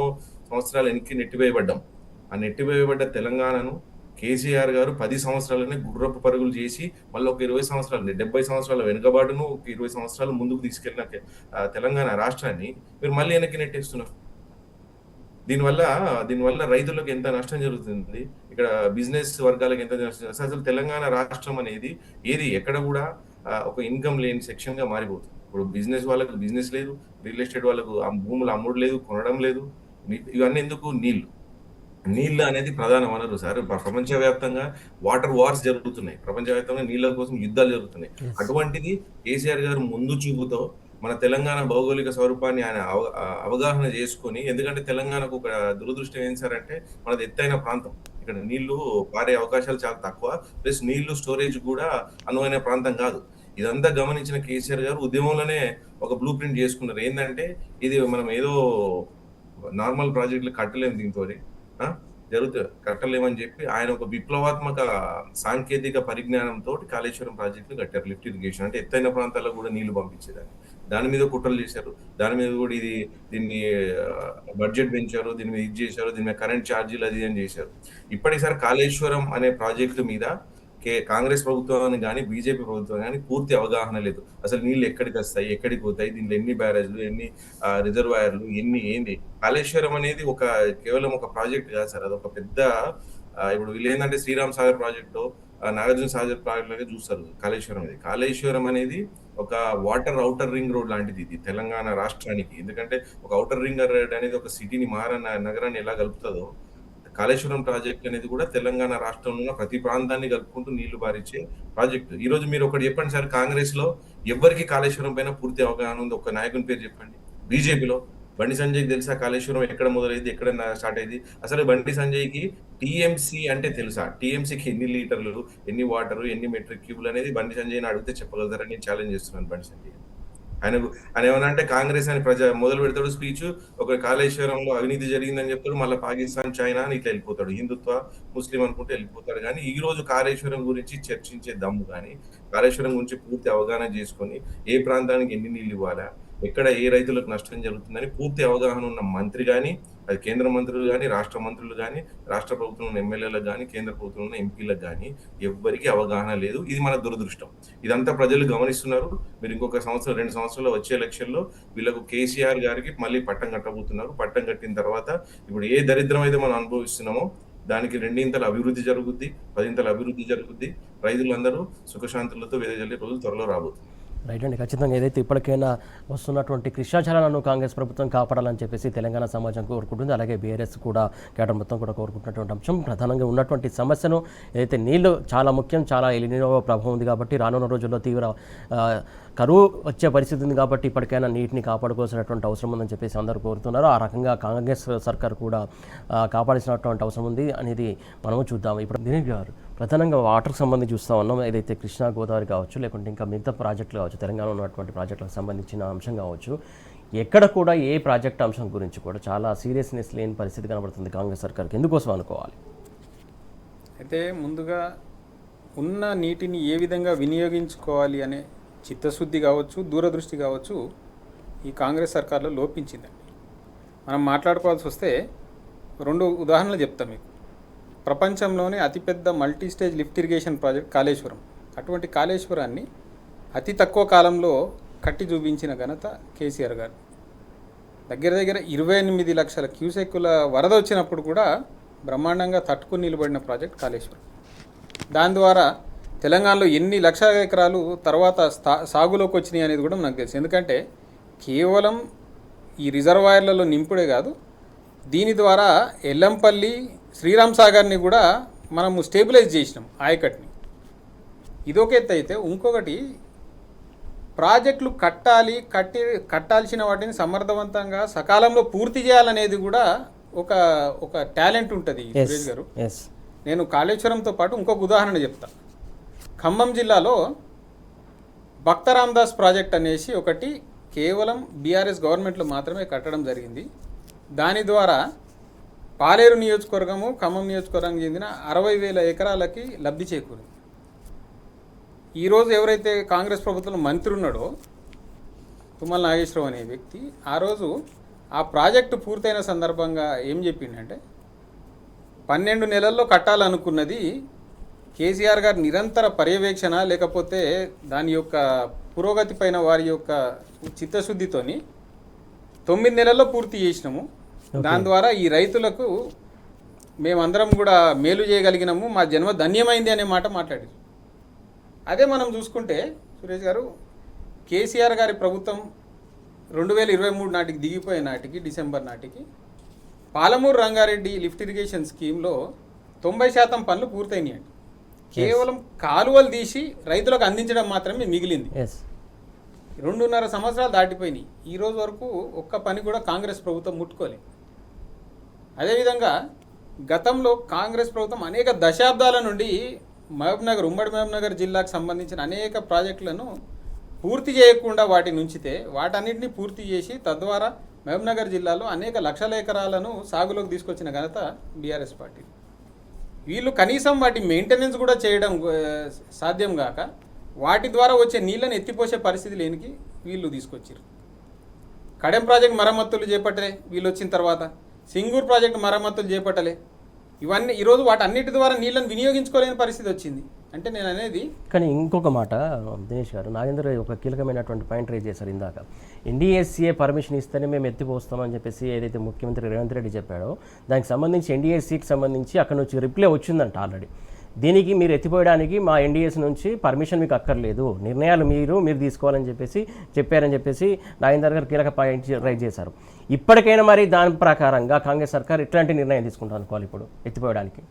సంవత్సరాలు వెనక్కి నెట్టివేయబడ్డాం. ఆ నెట్టివేయబడ్డ తెలంగాణను కేసీఆర్ గారు 10 సంవత్సరాలనే గుర్రపు పరుగులు చేసి మళ్ళీ ఒక 20 సంవత్సరాలు, 70 సంవత్సరాల వెనుకబాటును ఒక 20 సంవత్సరాలు ముందుకు తీసుకెళ్లిన తెలంగాణ రాష్ట్రాన్ని మీరు మళ్ళీ వెనక్కి నెట్టేస్తున్నారు. దీనివల్ల రైతులకు ఎంత నష్టం జరుగుతుంది, ఇక్కడ బిజినెస్ వర్గాలకు ఎంత నష్టం. అసలు తెలంగాణ రాష్ట్రం అనేది ఎక్కడ కూడా ఒక ఇన్కమ్ లేని సెక్షన్ గా మారిపోతుంది. ఇప్పుడు బిజినెస్ వాళ్ళకు బిజినెస్ లేదు, రియల్ ఎస్టేట్ వాళ్ళకు భూములు అమ్ముడు లేదు, కొనడం లేదు. ఇవన్నీ ఎందుకు? నీళ్ళు అనేది ప్రధాన వనరు సార్. ప్రపంచవ్యాప్తంగా వాటర్ వార్స్ జరుగుతున్నాయి, ప్రపంచవ్యాప్తంగా నీళ్ళ కోసం యుద్ధాలు జరుగుతున్నాయి. అటువంటిది కేసీఆర్ గారు ముందు చూపుతో మన తెలంగాణ భౌగోళిక స్వరూపాన్ని ఆయన అవగాహన చేసుకొని, ఎందుకంటే తెలంగాణకు ఒక దురదృష్టం ఏం సార్ అంటే మనది ఎత్తైన ప్రాంతం, ఇక్కడ నీళ్లు పారే అవకాశాలు చాలా తక్కువ, ప్లస్ నీళ్లు స్టోరేజ్ కూడా అనువైన ప్రాంతం కాదు. ఇదంతా గమనించిన కేసీఆర్ గారు ఉద్యమంలోనే ఒక బ్లూ ప్రింట్ చేసుకున్నారు. ఏంటంటే ఇది మనం ఏదో నార్మల్ ప్రాజెక్టులు కట్టలేము, దీంతో కట్టలేమని చెప్పి ఆయన ఒక విప్లవాత్మక సాంకేతిక పరిజ్ఞానంతో కాళేశ్వరం ప్రాజెక్టులు కట్టారు. లిఫ్ట్ ఇరిగేషన్ అంటే ఎత్తైన ప్రాంతాల్లో కూడా నీళ్లు పంపించేదాన్ని. దాని మీద కుట్రలు చేశారు, దాని మీద కూడా దీన్ని బడ్జెట్ పెంచారు, దీని మీద ఇది చేశారు, దీని మీద కరెంట్ ఛార్జీలు అది అని చేశారు. ఇప్పటిసారి కాళేశ్వరం అనే ప్రాజెక్టు మీద కాంగ్రెస్ ప్రభుత్వాన్ని కానీ బీజేపీ ప్రభుత్వం కానీ పూర్తి అవగాహన లేదు. అసలు నీళ్ళు ఎక్కడికి వస్తాయి, ఎక్కడికి పోతాయి, దీంట్లో ఎన్ని బ్యారేజ్లు, ఎన్ని రిజర్వాయర్లు, ఏంది. కాళేశ్వరం అనేది కేవలం ఒక ప్రాజెక్ట్ కాదు సార్, అది ఒక పెద్ద ఇప్పుడు వీళ్ళు ఏంటంటే శ్రీరామ్ సాగర్ ప్రాజెక్టు, నాగార్జున సాగర్ ప్రాజెక్ట్ లాగా చూస్తారు కాళేశ్వరం అనేది ఒక వాటర్ ఔటర్ రింగ్ రోడ్ లాంటిది ఇది తెలంగాణ రాష్ట్రానికి. ఎందుకంటే ఒక ఔటర్ రింగ్ రోడ్ అనేది ఒక సిటీని నగరాన్ని ఎలా కలుపుతుందో, కాళేశ్వరం ప్రాజెక్ట్ అనేది కూడా తెలంగాణ రాష్ట్రంలో ఉన్న ప్రతి ప్రాంతాన్ని కలుపుకుంటూ నీళ్లు బారించే ప్రాజెక్టు. ఈ రోజు మీరు ఒకటి చెప్పండి సార్, కాంగ్రెస్ లో ఎవరికి కాళేశ్వరం పైన పూర్తి అవగాహన ఉంది? ఒక నాయకుని పేరు చెప్పండి. బీజేపీలో బండి సంజయ్కి తెలుసా కాళేశ్వరం ఎక్కడ మొదలైంది, ఎక్కడ స్టార్ట్ అయింది? అసలు బండి సంజయ్కి టీఎంసీ అంటే తెలుసా? టీఎంసీకి ఎన్ని లీటర్లు, ఎన్ని వాటర్, ఎన్ని మెట్రిక్ క్యూబ్లు అనేది బండి సంజయ్ని అడిగితే చెప్పగలుగుతారని నేను ఛాలెంజ్ చేస్తున్నాను. బండి సంజయ్ ఆయన ఏమన్నా అంటే కాంగ్రెస్ అని మొదలు పెడతాడు స్పీచ్, ఒక కాళేశ్వరంలో అవినీతి జరిగిందని చెప్తాడు, మళ్ళీ పాకిస్తాన్, చైనా అని ఇట్లా వెళ్ళిపోతాడు, హిందుత్వ ముస్లిం అనుకుంటే వెళ్ళిపోతాడు. కానీ ఈ రోజు కాళేశ్వరం గురించి చర్చించే దమ్ము కానీ, కాళేశ్వరం గురించి పూర్తి అవగాహన చేసుకొని ఏ ప్రాంతానికి ఎన్ని నీళ్ళు ఇవ్వాలా, ఎక్కడ ఏ రైతులకు నష్టం జరుగుతుందని పూర్తి అవగాహన ఉన్న మంత్రి కానీ, అది కేంద్ర మంత్రులు కానీ, రాష్ట్ర మంత్రులు కానీ, రాష్ట్ర ప్రభుత్వం ఉన్న ఎమ్మెల్యేలకు కానీ, కేంద్ర ప్రభుత్వం ఉన్న ఎంపీలకు కానీ ఎవ్వరికీ అవగాహన లేదు. ఇది మన దురదృష్టం. ఇదంతా ప్రజలు గమనిస్తున్నారు. మీరు ఇంకొక 2 సంవత్సరాలు వచ్చే ఎలక్షన్లో వీళ్ళకు కేసీఆర్ గారికి మళ్ళీ పట్టం కట్టబోతున్నారు. పట్టం కట్టిన తర్వాత ఇప్పుడు ఏ దరిద్రం అయితే మనం అనుభవిస్తున్నామో దానికి 2 అభివృద్ధి జరుగుద్ది, 10 అభివృద్ధి జరుగుద్ది. రైతులందరూ సుఖశాంతులతో వెదజల్లే రోజులు త్వరలో రాబోతుంది. రైట్ అండి, ఖచ్చితంగా ఏదైతే ఇప్పటికైనా వస్తున్నటువంటి కృష్ణాచారాలను కాంగ్రెస్ ప్రభుత్వం కాపాడాలని చెప్పేసి తెలంగాణ సమాజం కోరుకుంటుంది. అలాగే బీఆర్ఎస్ కూడా కేడర్ మొత్తం కూడా కోరుకుంటున్నటువంటి అంశం. ప్రధానంగా ఉన్నటువంటి సమస్యను ఏదైతే నీళ్లు చాలా ముఖ్యం, చాలా ఎలినినో ప్రభావం ఉంది కాబట్టి రానున్న రోజుల్లో తీవ్ర కరువు వచ్చే పరిస్థితి ఉంది కాబట్టి ఇప్పటికైనా నీటిని కాపాడుకోవాల్సినటువంటి అవసరం ఉందని చెప్పేసి అందరూ కోరుతున్నారు. ఆ రకంగా కాంగ్రెస్ సర్కార్ కూడా కాపాడాల్సినటువంటి అవసరం ఉంది అనేది మనము చూద్దాం. ఇప్పుడు దినేష్ గారు, ప్రధానంగా వాటర్కి సంబంధించి చూస్తూ ఉన్నాం. ఏదైతే కృష్ణా గోదావరి కావచ్చు, లేకుంటే ఇంకా మిగతా ప్రాజెక్టులు కావచ్చు, తెలంగాణలో ఉన్నటువంటి ప్రాజెక్టులకు సంబంధించిన అంశం కావచ్చు, ఎక్కడ కూడా ఏ ప్రాజెక్ట్ అంశం గురించి కూడా చాలా సీరియస్నెస్ లేని పరిస్థితి కనబడుతుంది కాంగ్రెస్ సర్కార్కి. ఎందుకోసం అనుకోవాలి? అయితే ముందుగా ఉన్న నీటిని ఏ విధంగా వినియోగించుకోవాలి అనే చిత్తశుద్ధి కావచ్చు, దూరదృష్టి కావచ్చు, ఈ కాంగ్రెస్ సర్కార్లో లోపించిందండి. మనం మాట్లాడుకోవాల్సి వస్తే 2 ఉదాహరణలు చెప్తాం మీకు. ప్రపంచంలోనే అతిపెద్ద multi stage lift irrigation project Kaleshwaram. అటువంటి కాళేశ్వరాన్ని అతి తక్కువ కాలంలో కట్టి చూపించిన ఘనత కేసీఆర్ గారు. దగ్గర 28 లక్షల క్యూసెక్కుల వరద వచ్చినప్పుడు కూడా బ్రహ్మాండంగా తట్టుకుని నిలబడిన ప్రాజెక్ట్ కాళేశ్వరం. దాని ద్వారా తెలంగాణలో ఎన్ని లక్షల ఎకరాలు తర్వాత సాగులోకి వచ్చినాయి అనేది కూడా నాకు తెలుసు. ఎందుకంటే కేవలం ఈ రిజర్వాయర్లలో నింపుడే కాదు, దీని ద్వారా ఎల్లంపల్లి, శ్రీరామ్ సాగర్ని కూడా మనము స్టేబిలైజ్ చేసినాం, ఆయకట్ని. ఇదొక ఎత్తు అయితే, ఇంకొకటి ప్రాజెక్టులు కట్టాల్సిన వాటిని సమర్థవంతంగా సకాలంలో పూర్తి చేయాలనేది కూడా ఒక టాలెంట్ ఉంటుంది సురేష్ గారు. నేను కాళేశ్వరంతో పాటు ఇంకొక ఉదాహరణ చెప్తా. ఖమ్మం జిల్లాలో భక్త రామదాస్ ప్రాజెక్ట్ అనేసి ఒకటి కేవలం బీఆర్ఎస్ గవర్నమెంట్లో మాత్రమే కట్టడం జరిగింది. దాని ద్వారా పాలేరు నియోజకవర్గము, ఖమ్మం నియోజకవర్గం చెందిన 60,000 ఎకరాలకి లబ్ధి చేకూరింది. ఈరోజు ఎవరైతే కాంగ్రెస్ ప్రభుత్వంలో మంత్రి ఉన్నాడో తుమ్మల నాగేశ్వరరావు అనే వ్యక్తి, ఆ రోజు ఆ ప్రాజెక్టు పూర్తయిన సందర్భంగా ఏం చెప్పిండంటే, 12 నెలల్లో కట్టాలనుకున్నది కేసీఆర్ గారి నిరంతర పర్యవేక్షణ, లేకపోతే దాని యొక్క పురోగతి పైన వారి యొక్క చిత్తశుద్ధితోని 9 నెలల్లో పూర్తి చేసినాము. దాని ద్వారా ఈ రైతులకు మేమందరం కూడా మేలు చేయగలిగినాము, మా జన్మ ధన్యమైంది అనే మాట మాట్లాడారు. అదే మనం చూసుకుంటే సురేష్ గారు, కేసీఆర్ గారి ప్రభుత్వం 2023 నాటికి దిగిపోయే నాటికి, డిసెంబర్ నాటికి పాలమూరు రంగారెడ్డి లిఫ్ట్ ఇరిగేషన్ స్కీమ్లో 90% పనులు పూర్తయినాయండి. కేవలం కాలువలు తీసి రైతులకు అందించడం మాత్రమే మిగిలింది. 2.5 సంవత్సరాలు దాటిపోయినాయి. ఈ రోజు వరకు ఒక్క పని కూడా కాంగ్రెస్ ప్రభుత్వం ముట్టుకోలేదు. అదేవిధంగా గతంలో కాంగ్రెస్ ప్రభుత్వం అనేక దశాబ్దాల నుండి మహబూబ్నగర్, ఉమ్మడి మహబూబ్నగర్ జిల్లాకు సంబంధించిన అనేక ప్రాజెక్టులను పూర్తి చేయకుండా వాటిని ఉంచితే వాటన్నిటిని పూర్తి చేసి తద్వారా మహబూబ్నగర్ జిల్లాలో అనేక లక్షల ఎకరాలను సాగులోకి తీసుకొచ్చిన ఘనత బీఆర్ఎస్ పార్టీ. వీళ్ళు కనీసం వాటి మెయింటెనెన్స్ కూడా చేయడం సాధ్యం కాక వాటి ద్వారా వచ్చే నీళ్ళని ఎత్తిపోసే పరిస్థితి లేనికి వీళ్ళు తీసుకొచ్చారు. కడెం ప్రాజెక్ట్ మరమ్మతులు చేపట్టలే వీళ్ళు వచ్చిన తర్వాత, సింగూర్ ప్రాజెక్టు మరమ్మతులు చేపట్టలే. ఇవన్నీ ఈరోజు వాటన్నిటి ద్వారా నీళ్ళని వినియోగించుకోలేని పరిస్థితి వచ్చింది. అంటే నేను అనేది, కానీ ఇంకొక మాట దినేష్ గారు, నాగేంద్ర ఒక కీలకమైనటువంటి పాయింట్ రేజ్ చేశారు ఇందాక. ఎన్డీఎస్సీఏ పర్మిషన్ ఇస్తేనే మేము ఎత్తిపోస్తామని చెప్పేసి ఏదైతే ముఖ్యమంత్రి రేవంత్ రెడ్డి చెప్పాడో, దానికి సంబంధించి ఎన్డీఎస్సీకి సంబంధించి అక్కడ నుంచి రిప్లై వచ్చిందంట ఆల్రెడీ. దీనికి మీరు ఎత్తిపోయడానికి మా ఎన్డీఎస్ నుంచి పర్మిషన్ మీకు అక్కర్లేదు, నిర్ణయాలు మీరు తీసుకోవాలని చెప్పారని చెప్పేసి నాగేందర్ గారు కీలక పాయింట్ రైజ్ చేశారు. ఇప్పటికైనా మరి దాని ప్రకారంగా కాంగ్రెస్ సర్కార్ ఇట్లాంటి నిర్ణయం తీసుకుంటాను అనుకోవాలి ఇప్పుడు ఎత్తిపోయడానికి.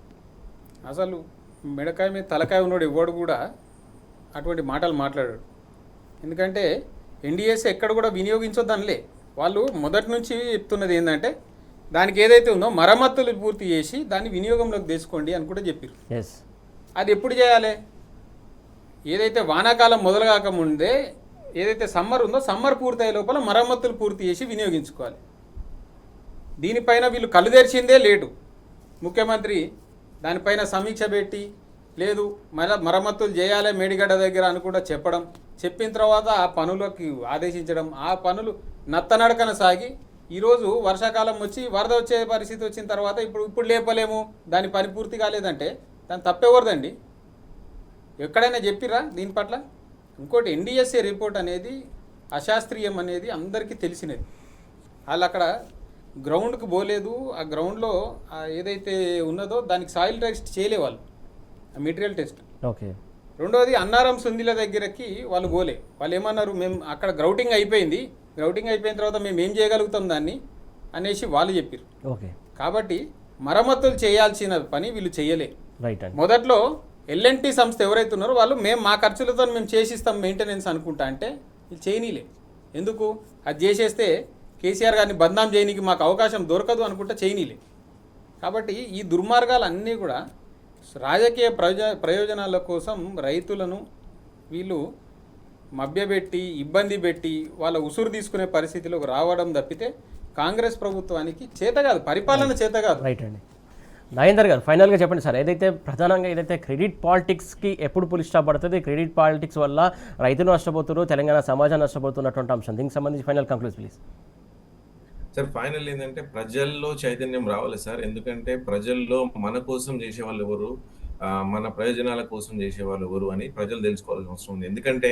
అసలు మెడకాయ మీద తలకాయ ఉన్నాడు ఎవడు కూడా అటువంటి మాటలు మాట్లాడాడు. ఎందుకంటే ఎన్డీఎస్ ఎక్కడ కూడా వినియోగించొద్దనిలే. వాళ్ళు మొదటి నుంచి చెప్తున్నది ఏంటంటే, దానికి ఏదైతే ఉందో మరమ్మతులు పూర్తి చేసి దాన్ని వినియోగంలోకి తెచ్చుకోండి అని కూడా చెప్పారు. అది ఎప్పుడు చేయాలి? ఏదైతే వానాకాలం మొదలు కాకముందే ఏదైతే సమ్మర్ ఉందో సమ్మర్ పూర్తయ్యే లోపల మరమ్మతులు పూర్తి చేసి వినియోగించుకోవాలి. దీనిపైన వీళ్ళు కళ్ళు తెరిచిందే లేటు. ముఖ్యమంత్రి దానిపైన సమీక్ష పెట్టి లేదు మరమ్మతులు చేయాలి మేడిగడ్డ దగ్గర అని కూడా చెప్పిన తర్వాత ఆ పనులకి ఆదేశించడం, ఆ పనులు నత్తనడకన సాగి ఈరోజు వర్షాకాలం వచ్చి వరద వచ్చే పరిస్థితి వచ్చిన తర్వాత ఇప్పుడు లేపలేము, దాని పని పూర్తి కాలేదంటే దాన్ని తప్పెవరదండి? ఎక్కడైనా చెప్పిరా దీని పట్ల? ఇంకోటి, ఎన్డీఎస్ఏ రిపోర్ట్ అనేది అశాస్త్రీయం అనేది అందరికీ తెలిసినది. వాళ్ళు అక్కడ గ్రౌండ్కి పోలేదు, ఆ గ్రౌండ్లో ఏదైతే ఉన్నదో దానికి సాయిల్ టెస్ట్ చేయలేవాళ్ళు, మెటీరియల్ టెస్ట్. ఓకే. రెండోది, అన్నారం సుందిల దగ్గరకి వాళ్ళు పోలే. వాళ్ళు ఏమన్నారు, మేము అక్కడ గ్రౌటింగ్ అయిపోయింది, గ్రౌటింగ్ అయిపోయిన తర్వాత మేము ఏం చేయగలుగుతాం దాన్ని అనేసి వాళ్ళు చెప్పారు. ఓకే. కాబట్టి మరమ్మతులు చేయాల్సిన పని వీళ్ళు చేయలే. రైట్. మొదట్లో ఎల్ఎన్టీ సంస్థ ఎవరైతే ఉన్నారో వాళ్ళు మేము మా ఖర్చులతో మేము చేసిస్తాం మెయింటెనెన్స్ అనుకుంటా అంటే వీళ్ళు చేయనీలే. ఎందుకు అది చేసేస్తే కేసీఆర్ గారిని బద్నాం చేయనీకి మాకు అవకాశం దొరకదు అనుకుంటే చేయనీలే. కాబట్టి ఈ దుర్మార్గాలన్నీ కూడా రాజకీయ ప్రయోజనాల కోసం రైతులను వీళ్ళు మభ్యపెట్టి ఇబ్బంది పెట్టి వాళ్ళ ఉసురు తీసుకునే పరిస్థితిలోకి రావడం తప్పితే కాంగ్రెస్ ప్రభుత్వానికి చేత కాదు, పరిపాలన చేత కాదు. రైట్ అండి. నాగేందర్ గారు ఫైనల్గా చెప్పండి సార్, ఏదైతే ప్రధానంగా ఏదైతే క్రెడిట్ పాలిటిక్స్కి ఎప్పుడు పులి స్టాప్ పడుతుంది, క్రెడిట్ పాలిటిక్స్ వల్ల రైతులు నష్టపోతున్నారు, తెలంగాణ సమాజం నష్టపోతున్నటువంటి అంశం, దీనికి సంబంధించి final conclude please. Sir final ఏంటంటే ప్రజల్లో చైతన్యం రావాలి సార్. ఎందుకంటే ప్రజల్లో మన కోసం చేసే వాళ్ళు ఎవరు, మన ప్రయోజనాల కోసం చేసే వాళ్ళు ఎవరు అని ప్రజలు తెలుసుకోవాల్సిన అవసరం ఉంది. ఎందుకంటే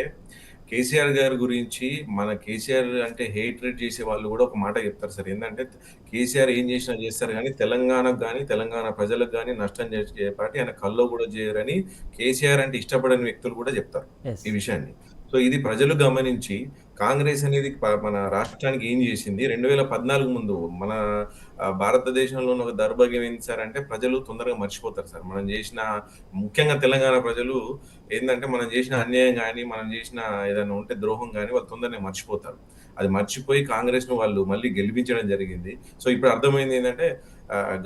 కేసీఆర్ గారి గురించి మన కేసీఆర్ అంటే హేట్రేట్ చేసే వాళ్ళు కూడా ఒక మాట చెప్తారు సార్. ఏంటంటే కేసీఆర్ ఏం చేసినా చేస్తారు కానీ తెలంగాణకు కానీ తెలంగాణ ప్రజలకు కానీ నష్టం చేసే పార్టీ ఆయన కల్లో కూడా చేయరని కేసీఆర్ అంటే ఇష్టపడని వ్యక్తులు కూడా చెప్తారు ఈ విషయాన్ని. సో ఇది ప్రజలు గమనించి కాంగ్రెస్ అనేది మన రాష్ట్రానికి ఏం చేసింది 2014 ముందు మన భారతదేశంలో ఒక దౌర్భాగ్యం ఏంటి సార్ అంటే ప్రజలు తొందరగా మర్చిపోతారు సార్. మనం చేసిన ముఖ్యంగా తెలంగాణ ప్రజలు ఏంటంటే మనం చేసిన అన్యాయం కానీ మనం చేసిన ఏదైనా ఉంటే ద్రోహం కానీ వాళ్ళు తొందరగా మర్చిపోతారు. అది మర్చిపోయి కాంగ్రెస్ ను వాళ్ళు మళ్ళీ గెలిపించడం జరిగింది. సో ఇప్పుడు అర్థమైంది ఏంటంటే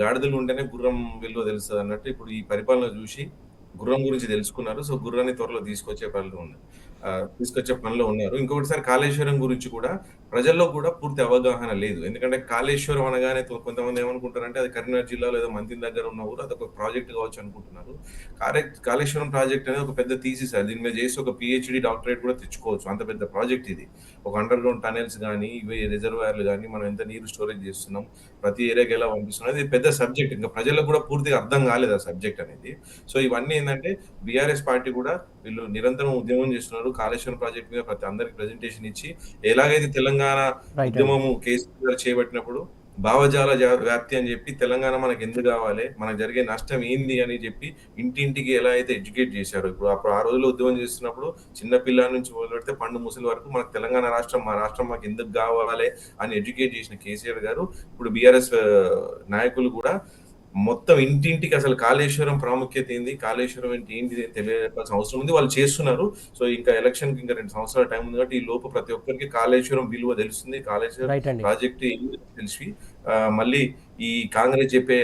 గాడిదలు ఉంటేనే గుర్రం విలువ తెలుస్తుంది అన్నట్టు ఇప్పుడు ఈ పరిపాలన చూసి గుర్రం గురించి తెలుసుకున్నారు. సో గుర్రాన్ని త్వరలో తీసుకొచ్చే పనిలో ఉన్నారు. ఇంకొకటిసారి కాళేశ్వరం గురించి కూడా ప్రజల్లో కూడా పూర్తి అవగాహన లేదు. ఎందుకంటే కాళేశ్వరం అనగానే కొంతమంది ఏమనుకుంటారంటే అది కరీంనగర్ జిల్లాలో ఏదో మంత్రి దగ్గర ఉన్న ఊరు, అదొక ప్రాజెక్ట్ కావచ్చు అనుకుంటున్నారు. కాళేశ్వరం ప్రాజెక్ట్ అనేది ఒక పెద్ద థీసిస్. దీని మీద చేసి ఒక PhD డాక్టరేట్ కూడా తెచ్చుకోవచ్చు, అంత పెద్ద ప్రాజెక్ట్ ఇది. ఒక అండర్ గ్రౌండ్ టనెల్స్ కానీ ఇవి రిజర్వాయర్లు కానీ మనం ఎంత నీరు స్టోరేజ్ చేస్తున్నాం, ప్రతి ఏరియాకి ఎలా పంపిస్తున్నాం, ఇది పెద్ద సబ్జెక్ట్. ఇంకా ప్రజలకు కూడా పూర్తిగా అర్థం కాలేదు ఆ సబ్జెక్ట్ అనేది. సో ఇవన్నీ ఏంటంటే బీఆర్ఎస్ పార్టీ కూడా వీళ్ళు నిరంతరం ఉద్యమం చేస్తున్నారు. కాళేశ్వరం ప్రాజెక్ట్ మీద ప్రతి అందరికి ప్రెజెంటేషన్ ఇచ్చి ఎలాగైతే తెలంగాణ ఉద్యమము కేసీఆర్ చేపట్టినప్పుడు భావజాల వ్యాప్తి అని చెప్పి తెలంగాణ మనకు ఎందుకు కావాలి, మనకు జరిగే నష్టం ఏంది అని చెప్పి ఇంటింటికి ఎలా అయితే ఎడ్యుకేట్ చేశారు. ఇప్పుడు అప్పుడు ఆ రోజుల్లో ఉద్యమం చేస్తున్నప్పుడు చిన్న పిల్లల నుంచి మొదలు పెడితే పండు ముసలి వరకు మనకు తెలంగాణ రాష్ట్రం, మా రాష్ట్రం మాకు ఎందుకు కావాలి అని ఎడ్యుకేట్ చేసిన కేసీఆర్ గారు ఇప్పుడు బీఆర్ఎస్ నాయకులు కూడా మొత్తం ఇంటింటికి అసలు కాళేశ్వరం ప్రాముఖ్యత ఏంది, కాళేశ్వరం ఏంటి తెలియజేయాల్సిన అవసరం ఉంది. వాళ్ళు చేస్తున్నారు. సో ఇంకా ఎలక్షన్ కి ఇంకా 2 సంవత్సరాల టైం ఉంది కాబట్టి ఈ లోపు ప్రతి ఒక్కరికి కాళేశ్వరం విలువ తెలుస్తుంది, కాళేశ్వరం ప్రాజెక్ట్ తెలిసి మళ్ళీ ఈ కాంగ్రెస్ చెప్పే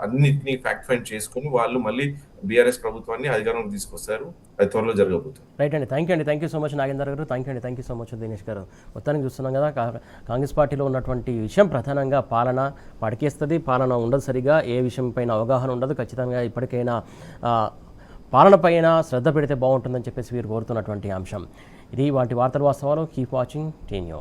అన్నిటినీ ఫ్యాక్ట్ ఫైండ్ చేసుకుని వాళ్ళు మళ్ళీ బీఆర్ఎస్ ప్రభుత్వాన్ని అధికారంలోకి తీసుకొస్తారు. అది త్వరలో జరగబోతుంది. రైట్ అండి, thank you so much Nagender గారు. Thank you so much Dinesh గారు. మొత్తానికి చూస్తున్నాం కదా, కాంగ్రెస్ పార్టీలో ఉన్నటువంటి విషయం ప్రధానంగా పాలన పడికేస్తుంది, పాలన ఉండదు, సరిగా ఏ విషయం పైన అవగాహన ఉండదు. ఖచ్చితంగా ఇప్పటికైనా పాలన పైన శ్రద్ధ పెడితే బాగుంటుందని చెప్పేసి వీరు కోరుతున్నటువంటి అంశం ఇది. వాటి వార్తలు వాస్తవాలు. Keep watching tea news.